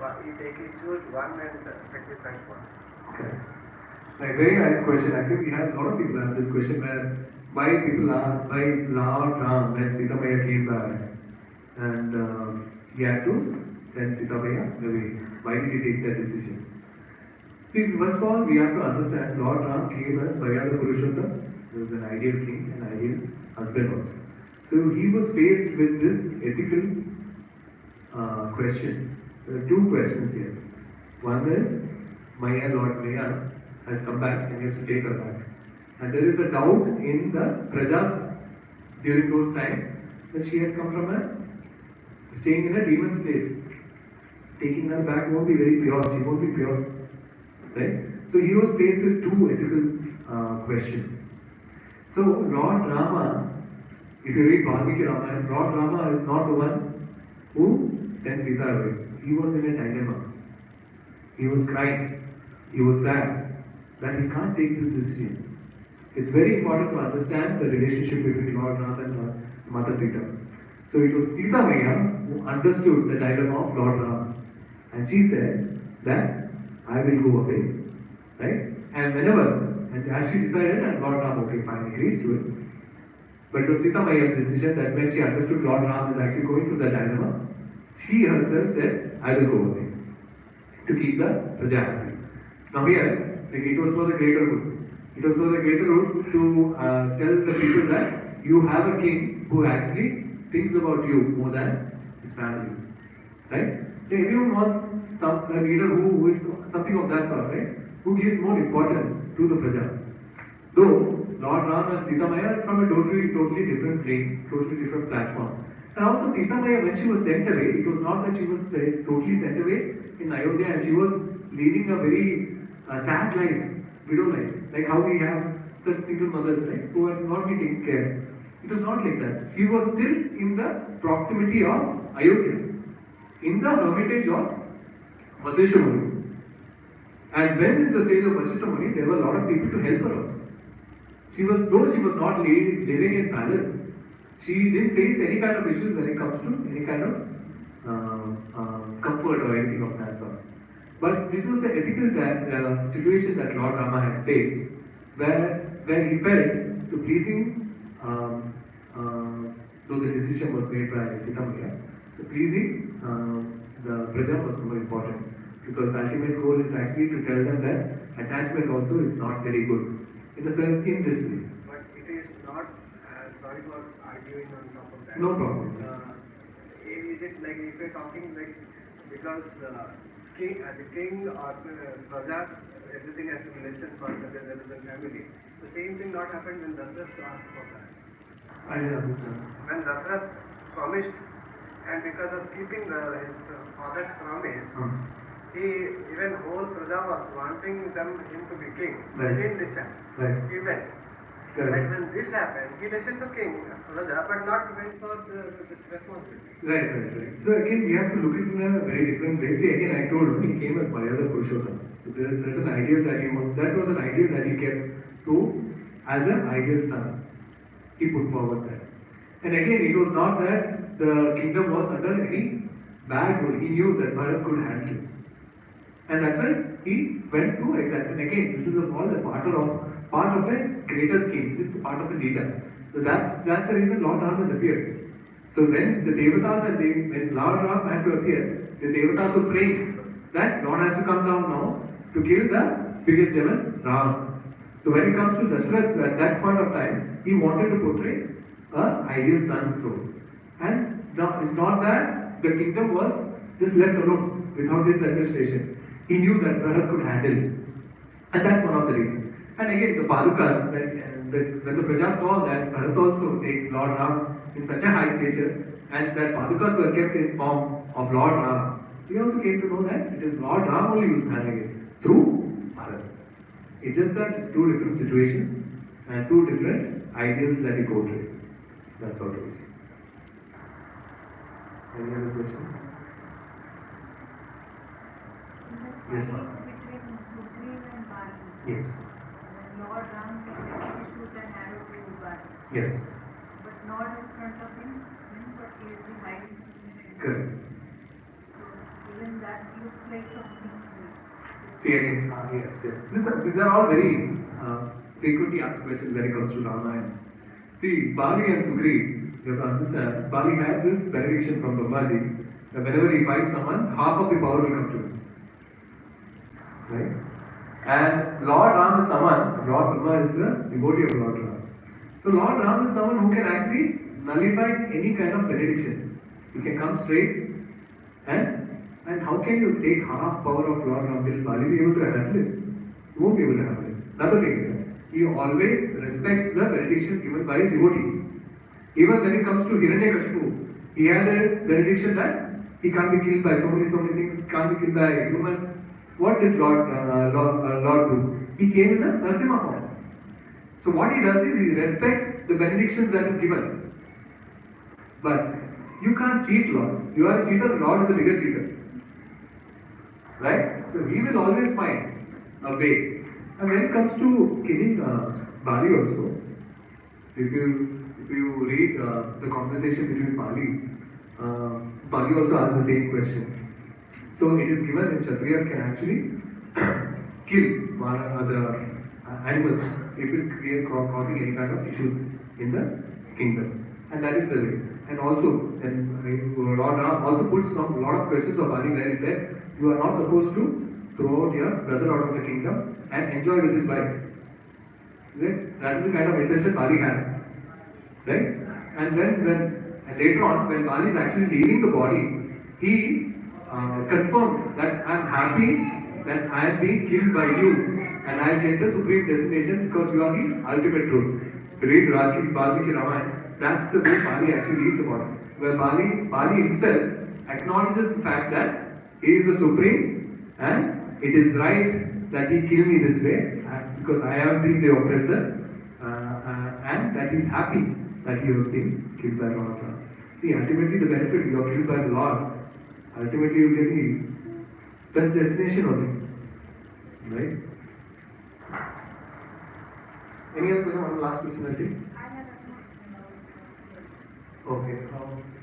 But he choose one and sacrifice one. Like, very nice question. Actually, we have a lot of people have this question where why Lord Ram when Sita Maya came back and he had to send Sita Maya away. Why did he take that decision? See, first of all, we have to understand Lord Ram came as Varyada Purushottam. He was an ideal king, an ideal husband also. So he was faced with this ethical question. There are 2 questions here. One is, Maya, Lord Maya has come back and he has to take her back. And there is a doubt in the Prajas during those times that she has come from staying in a demon's place. Taking her back won't be very pure, she won't be pure. Right? So he was faced with 2 ethical questions. So Lord Rama, if you read Valmiki Ramayana, Lord Rama is not the one who sent Sita away. He was in a dilemma. He was crying. He was sad that he can't take this decision. It's very important to understand the relationship between Lord Ram and Mata Sita. So it was Sita Maya who understood the dilemma of Lord Ram. And she said that I will go away. Right? And as she decided, and Lord Ram, okay, fine, agrees to it. But it was Sita Maya's decision that when she understood Lord Ram is actually going through that dilemma, she herself said, I will go away to keep the Praja happy. Now here, it was for the greater good. It was for the greater good to tell the people that you have a king who actually thinks about you more than his family. Right? So everyone wants a leader who is something of that sort, right? Who gives more importance to the Praja. Though Lord Ram and Sita Maya are from a totally different plane, totally different platform. And also Sita Maya, when she was sent away, it was not that she was totally sent away in Ayodhya and she was leading a very sad life, widow life, like how we have such single mothers, right, who are not being taken care. It was not like that. He was still in the proximity of Ayodhya, in the hermitage of Vasishtha Muni. And when in the stage of Vasishtha Muni, there were a lot of people to help her also. Though she was not living in palace, she didn't face any kind of issues when it comes to any kind of comfort or anything of that sort. But this was the ethical situation that Lord Rama had faced, where he felt to pleasing, though the decision was made by Sita Maya, the pleasing the Praja was more important, because the ultimate goal is actually to tell them that attachment also is not very good. In a sense, in this way. But it is not, sorry for arguing on top of that. No problem. Is it like if we're talking like, because the king or Prajas, everything has to be listened for the relevant family. The same thing not happened when Dasarath asked for that. I understand. When Dasarath promised, and because of keeping his father's promise, even whole Praja was wanting him to be king. Right. He didn't listen. Right. He went. Correct. But when this happened, he listened to king Praja, but not went for this responsibility. Right. So again, we have to look at it in a very different way. See, again, I told him he came as Maryada Purushottam. So there are certain ideas that that was an idea that he kept to as an ideal son. He put forward that. And again, it was not that the kingdom was under any bad rule. He knew that Bharat could handle it. And that's why he went through exact. And again, this is all a part of a greater scheme. This is part of a leader. So that's the reason Lord Ram has appeared. So when the Devatas when Lord Ram had to appear, the Devatas were praying that Lord has to come down now to kill the biggest demon, Ram. So when it comes to Dasarath, at that point of time, he wanted to portray an ideal son's role. And it's not that the kingdom was just left alone without his administration. He knew that Bharat could handle it. And that's one of the reasons. And again, the Padukas, when the Praja saw that Bharat also takes Lord Ram in such a high stature, and that Padukas were kept in form of Lord Ram, we also came to know that it is Lord Ram only who is handling it through Bharat. It's just that it's two different situations and two different ideals that he portrayed. That's all it is. Any other questions? Yes, ma'am. Between Supreme and Bali. Yes. Lord Ram can actually shoot an arrow to Bali. Yes. But not in front of him, but he is behind him. Correct. So even that looks like something. See again, yes. These are all very frequently asked questions when it comes to Ramayana. See, Bali and Sugriv, you have to understand, Bali had this benediction from Brahmaji that whenever he fights someone, half of the power will come to him. Right? And Lord Ram is someone, Lord Brahma is the devotee of Lord Ram. So Lord Ram is someone who can actually nullify any kind of benediction. He can come straight and how can you take half power of Lord Ram? Will Bali be able to handle it? He won't be able to handle it. Another thing is, he always respects the benediction given by his devotee. Even when it comes to Hiranyakashipu, he had a benediction that he can't be killed by so many things, can't be killed by a human. What did Lord do? He came in the Narasimha form. So what he does is he respects the benedictions that is given. But you can't cheat Lord. You are a cheater, Lord is a bigger cheater. Right? So he will always find a way. And when it comes to killing Bali also. If you read the conversation between Bali also asks the same question. So it is given that Kshatriyas can actually kill one other animals if it is causing any kind of issues in the kingdom. And that is the way. And also, Lord Ram also puts a lot of questions of Bali where he said, you are not supposed to throw out your brother out of the kingdom and enjoy with his wife. That is the kind of intention Bali had. Right? And and later on, when Bali is actually leaving the body, he confirms that I am happy that I am being killed by you and I will get the supreme destination because you are the ultimate truth. If you read Valmiki Ramayana, that's the way Bali actually leaves the body. Where Bali himself acknowledges the fact that he is the supreme and it is right that he kill me this way because I have been the oppressor and that he is happy that he was being killed by Lord Ram. See, ultimately the benefit you are killed by the Lord, ultimately you get the best destination only. Right? Any other question? One last question I think. Okay.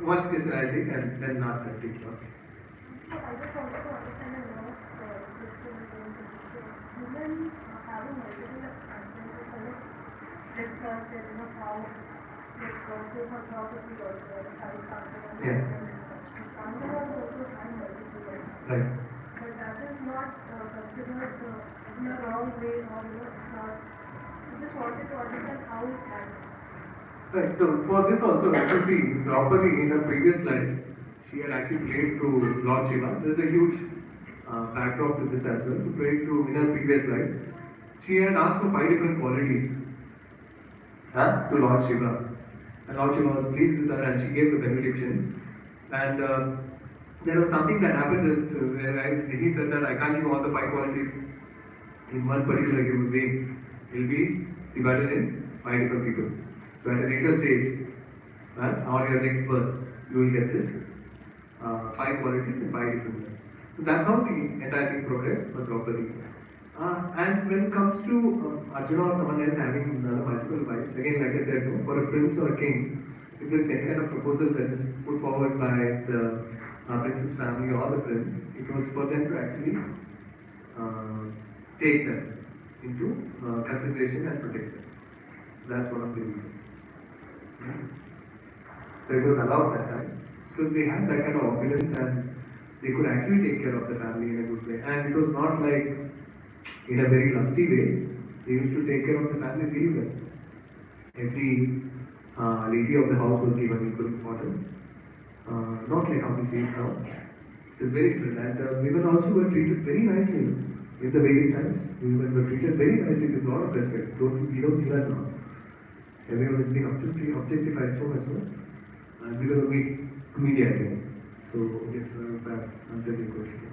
One question I think and then last I think. So I just wanted to understand a lot of women having multiple aspects to kind of discuss that, how like also for property also, how it comes Yeah. Canada also having multiple aspects. Right. But that is not considered in a wrong way or not. I just wanted to understand how is that. Right, so for this also, if you see, Draupadi in her previous life, she had actually prayed to Lord Shiva. There's a huge backdrop to this as well. To pray to in her previous life, she had asked for 5 different qualities to Lord Shiva. And Lord Shiva was pleased with her and she gave the benediction. And there was something that happened where he said that I can't give all the 5 qualities in one particular human being. It will be divided in 5 different people. So at a later stage, or your next birth, you will get this 5 qualities in 5 different ways. So that's how the entire thing progressed for Draupadi. And when it comes to Arjuna or someone else having multiple wives, again, like I said, for a prince or a king, if there is any kind of proposal that is put forward by the prince's family or the prince, it was for them to actually take them into consideration and protect them. That's one of the reasons. So it was allowed that time because they had that kind of opulence and they could actually take care of the family in a good way. And it was not like in a very lusty way. They used to take care of the family really well. Every lady of the house was given equal importance. Not like how we see it now. It was very different. And women also were treated very nicely in the Vedic times. Women were treated very nicely with a lot of respect. We don't see that now. Everyone is being objectified so much, because of the media again. So, yes, that answered your question.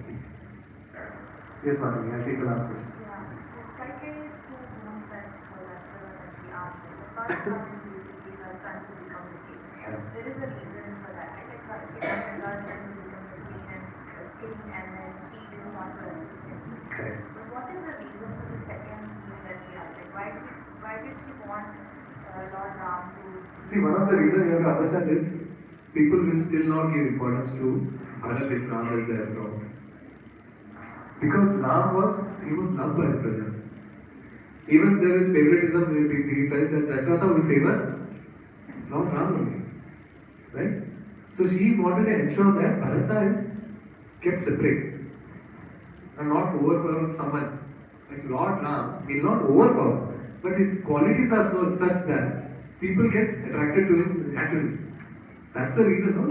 Yes, Madam, I'll take the last question. Yeah, so criteria is two women that we asked. The first one is basically the son to become the king. There is a reason for that, right? Like Krishna son to become the king and then he didn't want to assist him. Correct. But what is the reason for the second scene that she had? Like why did she want Lord Ram to... See, one of the reasons you have to understand is people will still not give importance to Bharat if Ram is there now. Because Ram was loved by the Prajas. Even there is favoritism, he felt that Dasratha will favor Lord Ram only. Right? So she wanted to ensure that Bharata is kept separate and not overpower someone. Like Lord Ram will not overpower. But his qualities are such that people get attracted to him naturally. That's the reason, no?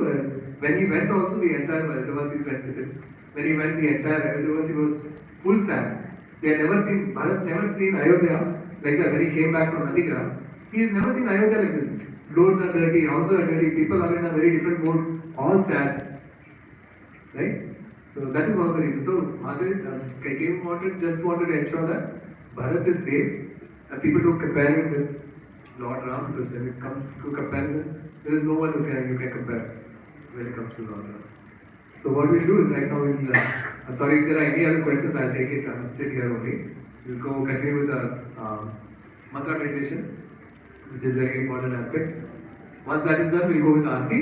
When he went also, the entire Devasi went with him. When he went, the entire Devasi was full sad. They had never seen, Bharat never seen Ayodhya like that. When he came back from Nandigram, he has never seen Ayodhya like this. Roads are dirty, houses are dirty, people are in a very different mood, all sad. Right? So that is one of the reasons. So Margaret just wanted to ensure that Bharat is safe. And people don't compare him with Lord Ram because when it comes to comparison, there is no one you can compare when it comes to Lord Ram. So what we'll do is right now I'm sorry if there are any other questions, I'll take it. I'm still here only. We'll continue with the mantra meditation, which is very important aspect. Once that is done, we'll go with Aarti.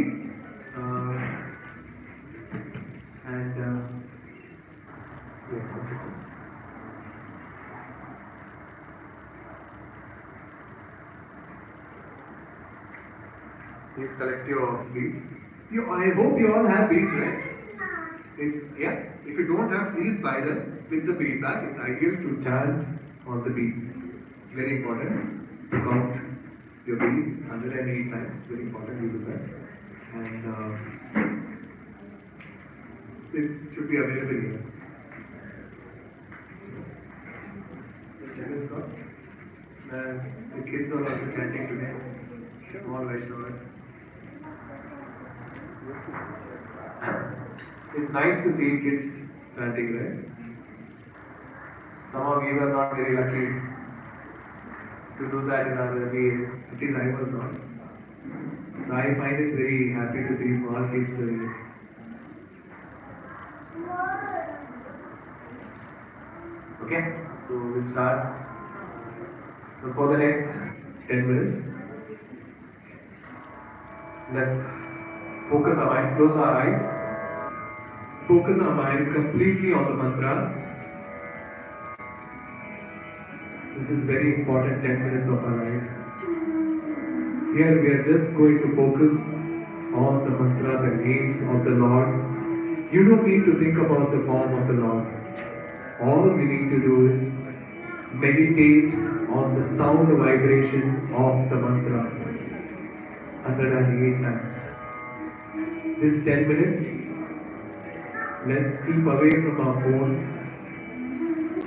One second. Please collect your beads. I hope you all have beads, right? If you don't have, please buy them with the feedback. It's ideal to chant all the beads. It's very important to count your beads 108 times. It's very important you do that. And it should be available here. The kids are also chanting today. All Vaishnavas. It's nice to see kids chanting, right? Some of you are not very lucky to do that in our early age. At least I was not. So I find it very happy to see small kids doing it. Okay, so we'll start. So for the next 10 minutes, let's focus our mind, close our eyes, focus our mind completely on the mantra. This is very important 10 minutes of our life. Here we are just going to focus on the mantra, the names of the Lord. You don't need to think about the form of the Lord. All we need to do is meditate on the sound vibration of the mantra 108 times. This 10 minutes, let's keep away from our phone,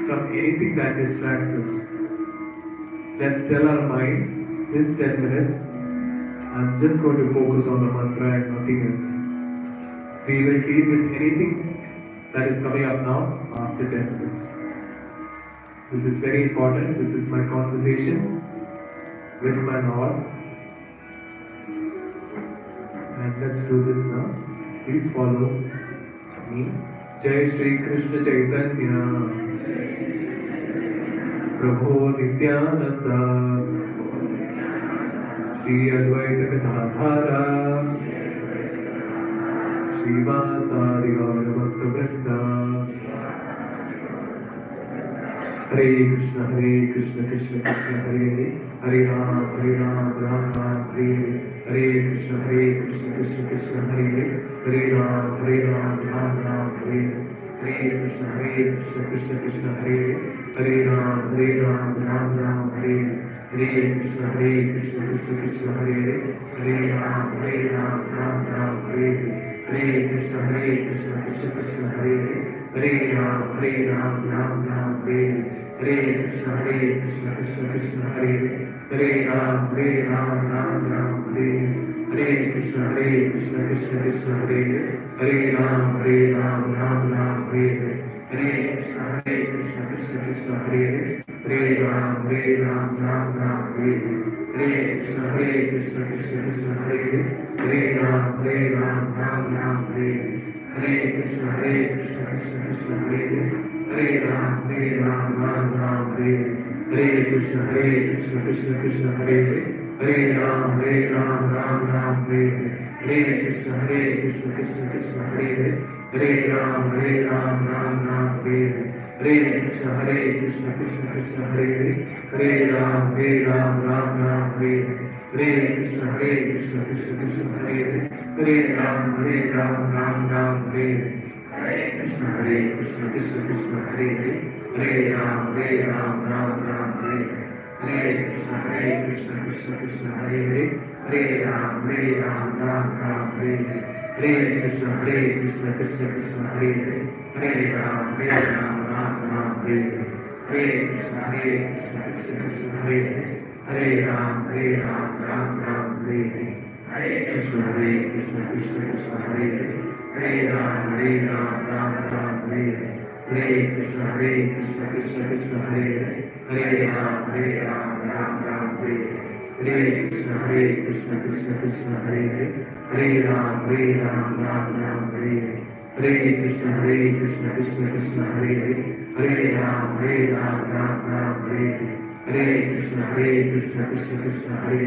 from anything that distracts us. Let's tell our mind, this 10 minutes, I'm just going to focus on the mantra and nothing else. We will deal with anything that is coming up now after 10 minutes. This is very important. This is my conversation with my Lord. And let's do this now. Please follow me. Jai Shri Krishna Chaitanya Prabhu Nityananda Shri Advaita Gadadhara Srivasari Gaura Bhakta Vrinda. Hare Krishna, Krishna Krishna, Hare Hare Ram, Ram Ram, Hare Hare Krishna, Krishna Krishna, Hare Hare Ram, Ram Ram, Hare Hare Krishna, Krishna Krishna, Hare Hare Ram, Ram Ram, Hare Hare Krishna, Krishna Krishna, Hare Hare Ram, Ram Ram, Hare Hare Krishna, Krishna Krishna, Hare Hare Ram, Ram Ram, Hare Hare Krishna, Krishna Krishna, Hare Hare Ram, Ram Ram, Hare Hare Krishna, Krishna Krishna, Hare Hare Ram, Ram Ram, Hare Hare Krishna, Krishna Krishna, Hare Hare Ram, Ram Ram, Hare Hare Krishna, Krishna Krishna, Hare Hare Ram, Ram Ram, Hare Hare Krishna, Krishna Krishna, Hare Hare Ram, Ram Ram, Hare Hare Krishna, Krishna Krishna, Hare Hare Ram, Ram Ram, Hare Hare Krishna, Krishna Krishna, Hare Hare Ram, Ram Ram, Hare Hare Krishna, Krishna Krishna, Hare Hare Ram, Ram Ram, Hare Hare Krishna, Krishna Krishna, Hare Hare Ram, Ram Ram, Hare Hare Krishna, Krishna Krishna, Hare Hare Ram, Ram Ram, Hare Hare Krishna, Krishna Krishna, Hare Hare Ram, Ram Ram, Hare Hare Krishna, Krishna Krishna, Hare Hare Ram, Ram Ram, Hare Hare Krishna, Krishna Krishna, Hare Hare Ram, Ram Ram, Hare Hare Krishna, Krishna Krishna, Hare Hare Ram, Ram Ram, Hare Hare Krishna, Krishna Krishna, Hare Hare Ram, Ram Ram, Hare Hare Krishna, Krishna Krishna, Hare Hare Ram, Ram Ram, Hare Hare Krishna, Krishna Krishna, Hare Hare Ram, Ram Ram, Hare Hare Krishna Krishna Krishna Hare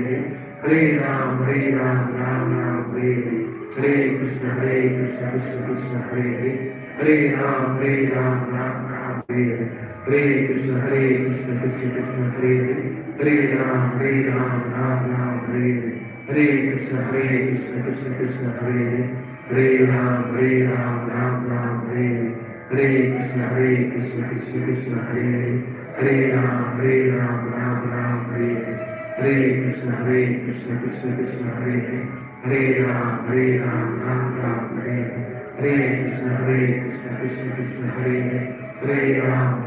Hare, Hare Ram Ram Ram Hare Hare, Hare Krishna Krishna Krishna Hare Hare, Hare Ram Ram Ram Hare Hare, Hare Krishna Krishna Krishna Hare Hare, Hare Ram Ram Ram Hare Hare, Hare Krishna Krishna Krishna Hare Hare, Hare Ram Ram Ram Hare Hare, Hare Krishna Krishna Krishna Hare Hare, Hare Ram Ram Ram Hare Hare, Hare Krishna Krishna Krishna Hare Hare, Hare Ram Ram Ram Hare Hare, Hare Krishna Krishna Krishna Hare Hare, Hare Ram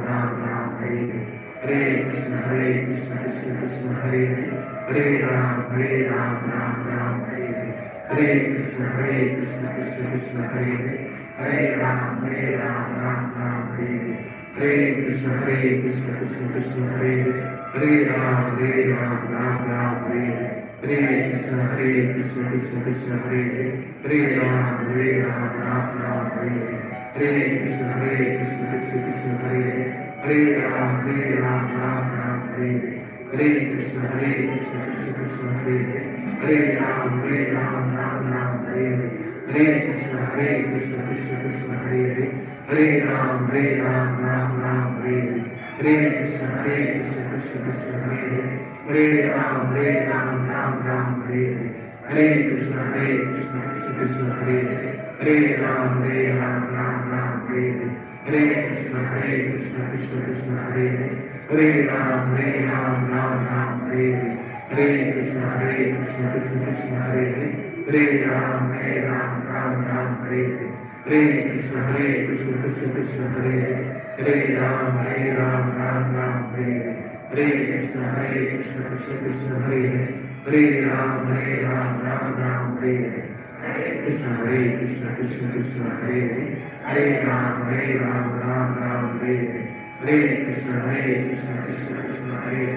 Ram Ram Hare Hare, Hare Krishna Krishna Krishna Hare Hare, Hare Ram Ram Ram Hare Hare, Hare Krishna Krishna Krishna Hare Hare, Hare Ram Ram Ram Hare Hare, Hare Krishna Krishna Krishna Hare Hare, Hare Ram Ram Ram Hare Hare, Hare Krishna Krishna Krishna Hare Hare, Hare Ram Ram Ram Hare Hare, Hare Krishna Krishna Krishna Hare Hare, Hare Ram Ram Ram Hare Hare, Hare Krishna Krishna Krishna Hare Hare, Hare Ram Ram Ram Hare Hare, Hare Krishna Krishna Krishna Hare Hare, Hare Ram Ram Ram Hare Hare, Hare Krishna Krishna Krishna Hare Hare, Hare Ram Ram Ram Hare Hare, Hare Krishna Krishna Krishna Hare Hare, Hare Ram Ram Ram Hare Hare, Hare Krishna Krishna Krishna Hare Hare, Hare Ram Ram Ram Hare Hare, Hare Krishna Krishna Krishna Hare Hare, Hare Ram Ram Ram Hare Hare, Hare Krishna Krishna Krishna Hare Hare, Hare Ram Ram Ram Hare Hare, Hare Krishna Krishna Krishna Hare Hare, Hare Ram Ram Ram Hare Hare, Hare Krishna Krishna Krishna Hare Hare, Hare Ram Ram Ram Hare Hare, Hare Krishna Krishna Krishna Hare Hare, Hare Ram Ram Ram Hare Hare, Hare Krishna Krishna Krishna Hare Hare,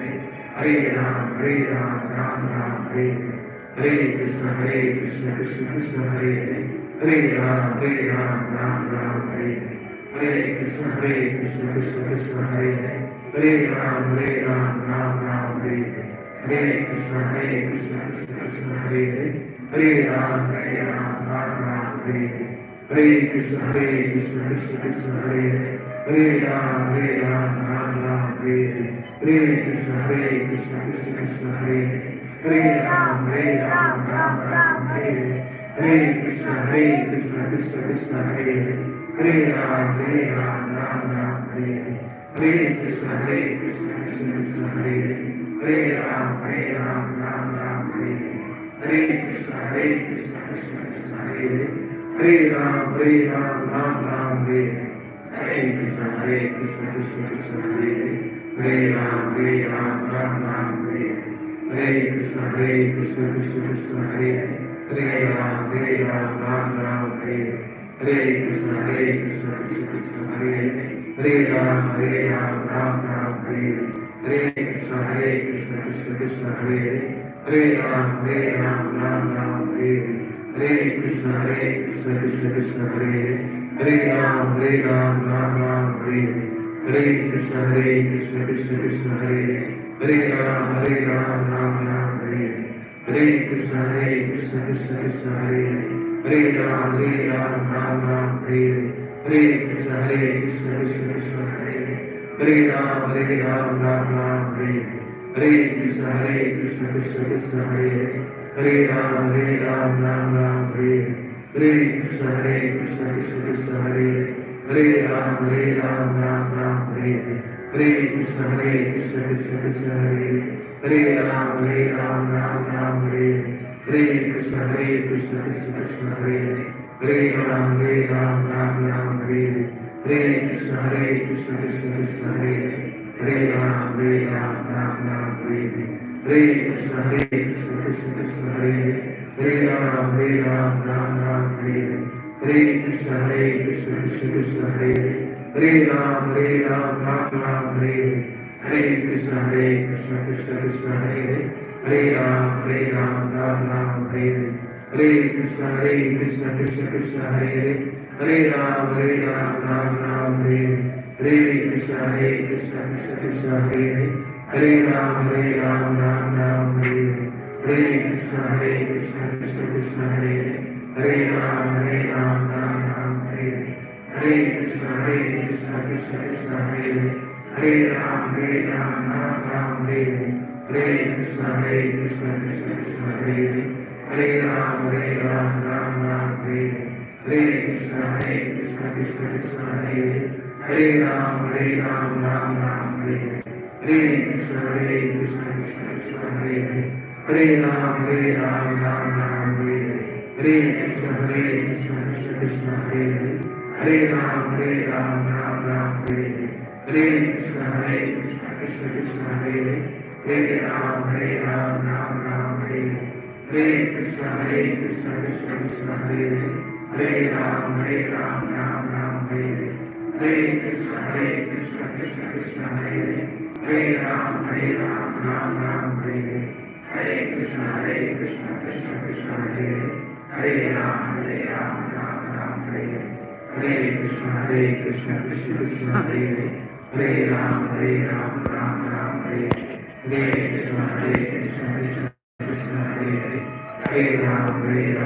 Hare Ram Ram Ram Hare Hare, Hare Krishna Krishna Krishna Hare Hare, Hare Ram Ram Ram Hare Hare, Hare Krishna Krishna Krishna Hare Hare, Hare Ram Ram Ram Hare Hare, Hare Krishna Krishna Krishna Hare Hare, Hare Ram Ram Ram Hare Hare, Hare Krishna Krishna Krishna Hare Hare, Hare Ram Ram Ram Hare Hare, Hare Krishna Krishna Krishna Hare Hare, Hare Ram Ram Ram Hare Hare, Hare Krishna Krishna Krishna Hare Hare, Hare Ram Ram Ram Hare Hare, Hare Krishna Krishna Krishna Hare Hare, Hare Ram Ram Ram Hare Hare, Hare Krishna Krishna Krishna Hare Hare, Hare Ram Ram Ram Hare Hare, Hare Krishna Krishna Krishna Hare Hare, Hare Ram Ram Ram Hare Hare, Hare Krishna Krishna Krishna Hare Hare, Hare Ram Ram Ram Hare Hare, Hare Krishna Krishna Krishna Hare Hare, Hare Ram Ram Ram Hare Hare, Hare Krishna Krishna Krishna Hare Hare, Hare Ram Ram Ram Hare Hare, Hare Krishna Krishna Krishna Hare Hare, Hare Ram Ram Ram Hare Hare, Hare Krishna Krishna Krishna Hare Hare, Hare Ram Ram Ram Hare Hare, Hare Krishna Krishna Krishna Hare Hare, Hare Ram Ram Ram Hare Hare, Hare Krishna Krishna Krishna Hare Hare, Hare Ram Ram Ram Hare Hare, Hare Krishna Krishna Krishna Hare Hare, Hare Ram Ram Ram Hare Hare, Hare Krishna Krishna Krishna Hare Hare, Hare Ram Ram Ram Hare Hare, Hare Krishna Krishna Krishna Hare Hare, Hare Ram Ram Ram Hare Hare, Hare Krishna Krishna Krishna Hare Hare, Hare Ram Ram Ram Hare Hare, Hare Krishna Krishna Krishna Hare Hare, Hare Ram Ram Ram Hare Hare, Hare Krishna Krishna Krishna Hare Hare, Hare Ram Ram Ram Hare Hare, Hare Krishna Krishna Krishna Hare Hare, Hare Ram Ram Ram Hare Hare, Hare Krishna Krishna Krishna Hare Hare, Hare Ram Ram Ram Hare Hare, Hare Krishna Krishna Krishna Hare Hare, Hare Ram Ram Ram Hare Hare, Hare Krishna Krishna Krishna Hare Hare, Hare Ram Ram Hare Hare, Hare Krishna Krishna Krishna Hare Hare, Hare Ram Ram Hare Hare, Hare Krishna Krishna Krishna Hare Hare, Hare Ram Ram Hare Hare, Hare Krishna Krishna Krishna Hare Hare, Hare Ram Ram Hare Hare, Hare Krishna Krishna Krishna Hare Hare, Hare Ram Ram Hare Hare, Hare Krishna Krishna Krishna Hare Hare, Hare Ram Ram Hare Hare, Hare Krishna Krishna Krishna Hare Hare, Hare Ram Ram Hare Hare, Hare Krishna Krishna Krishna Hare Hare, Hare Ram Hare Hare, Hare Krishna Krishna Krishna Hare Hare, Hare Ram Hare Hare, Hare Krishna Krishna Krishna Hare Hare, Hare Ram Hare Hare, Hare Krishna Krishna Krishna Hare Hare, Hare Ram Hare Hare, Hare Krishna Krishna Krishna Hare Hare, Hare Ram Hare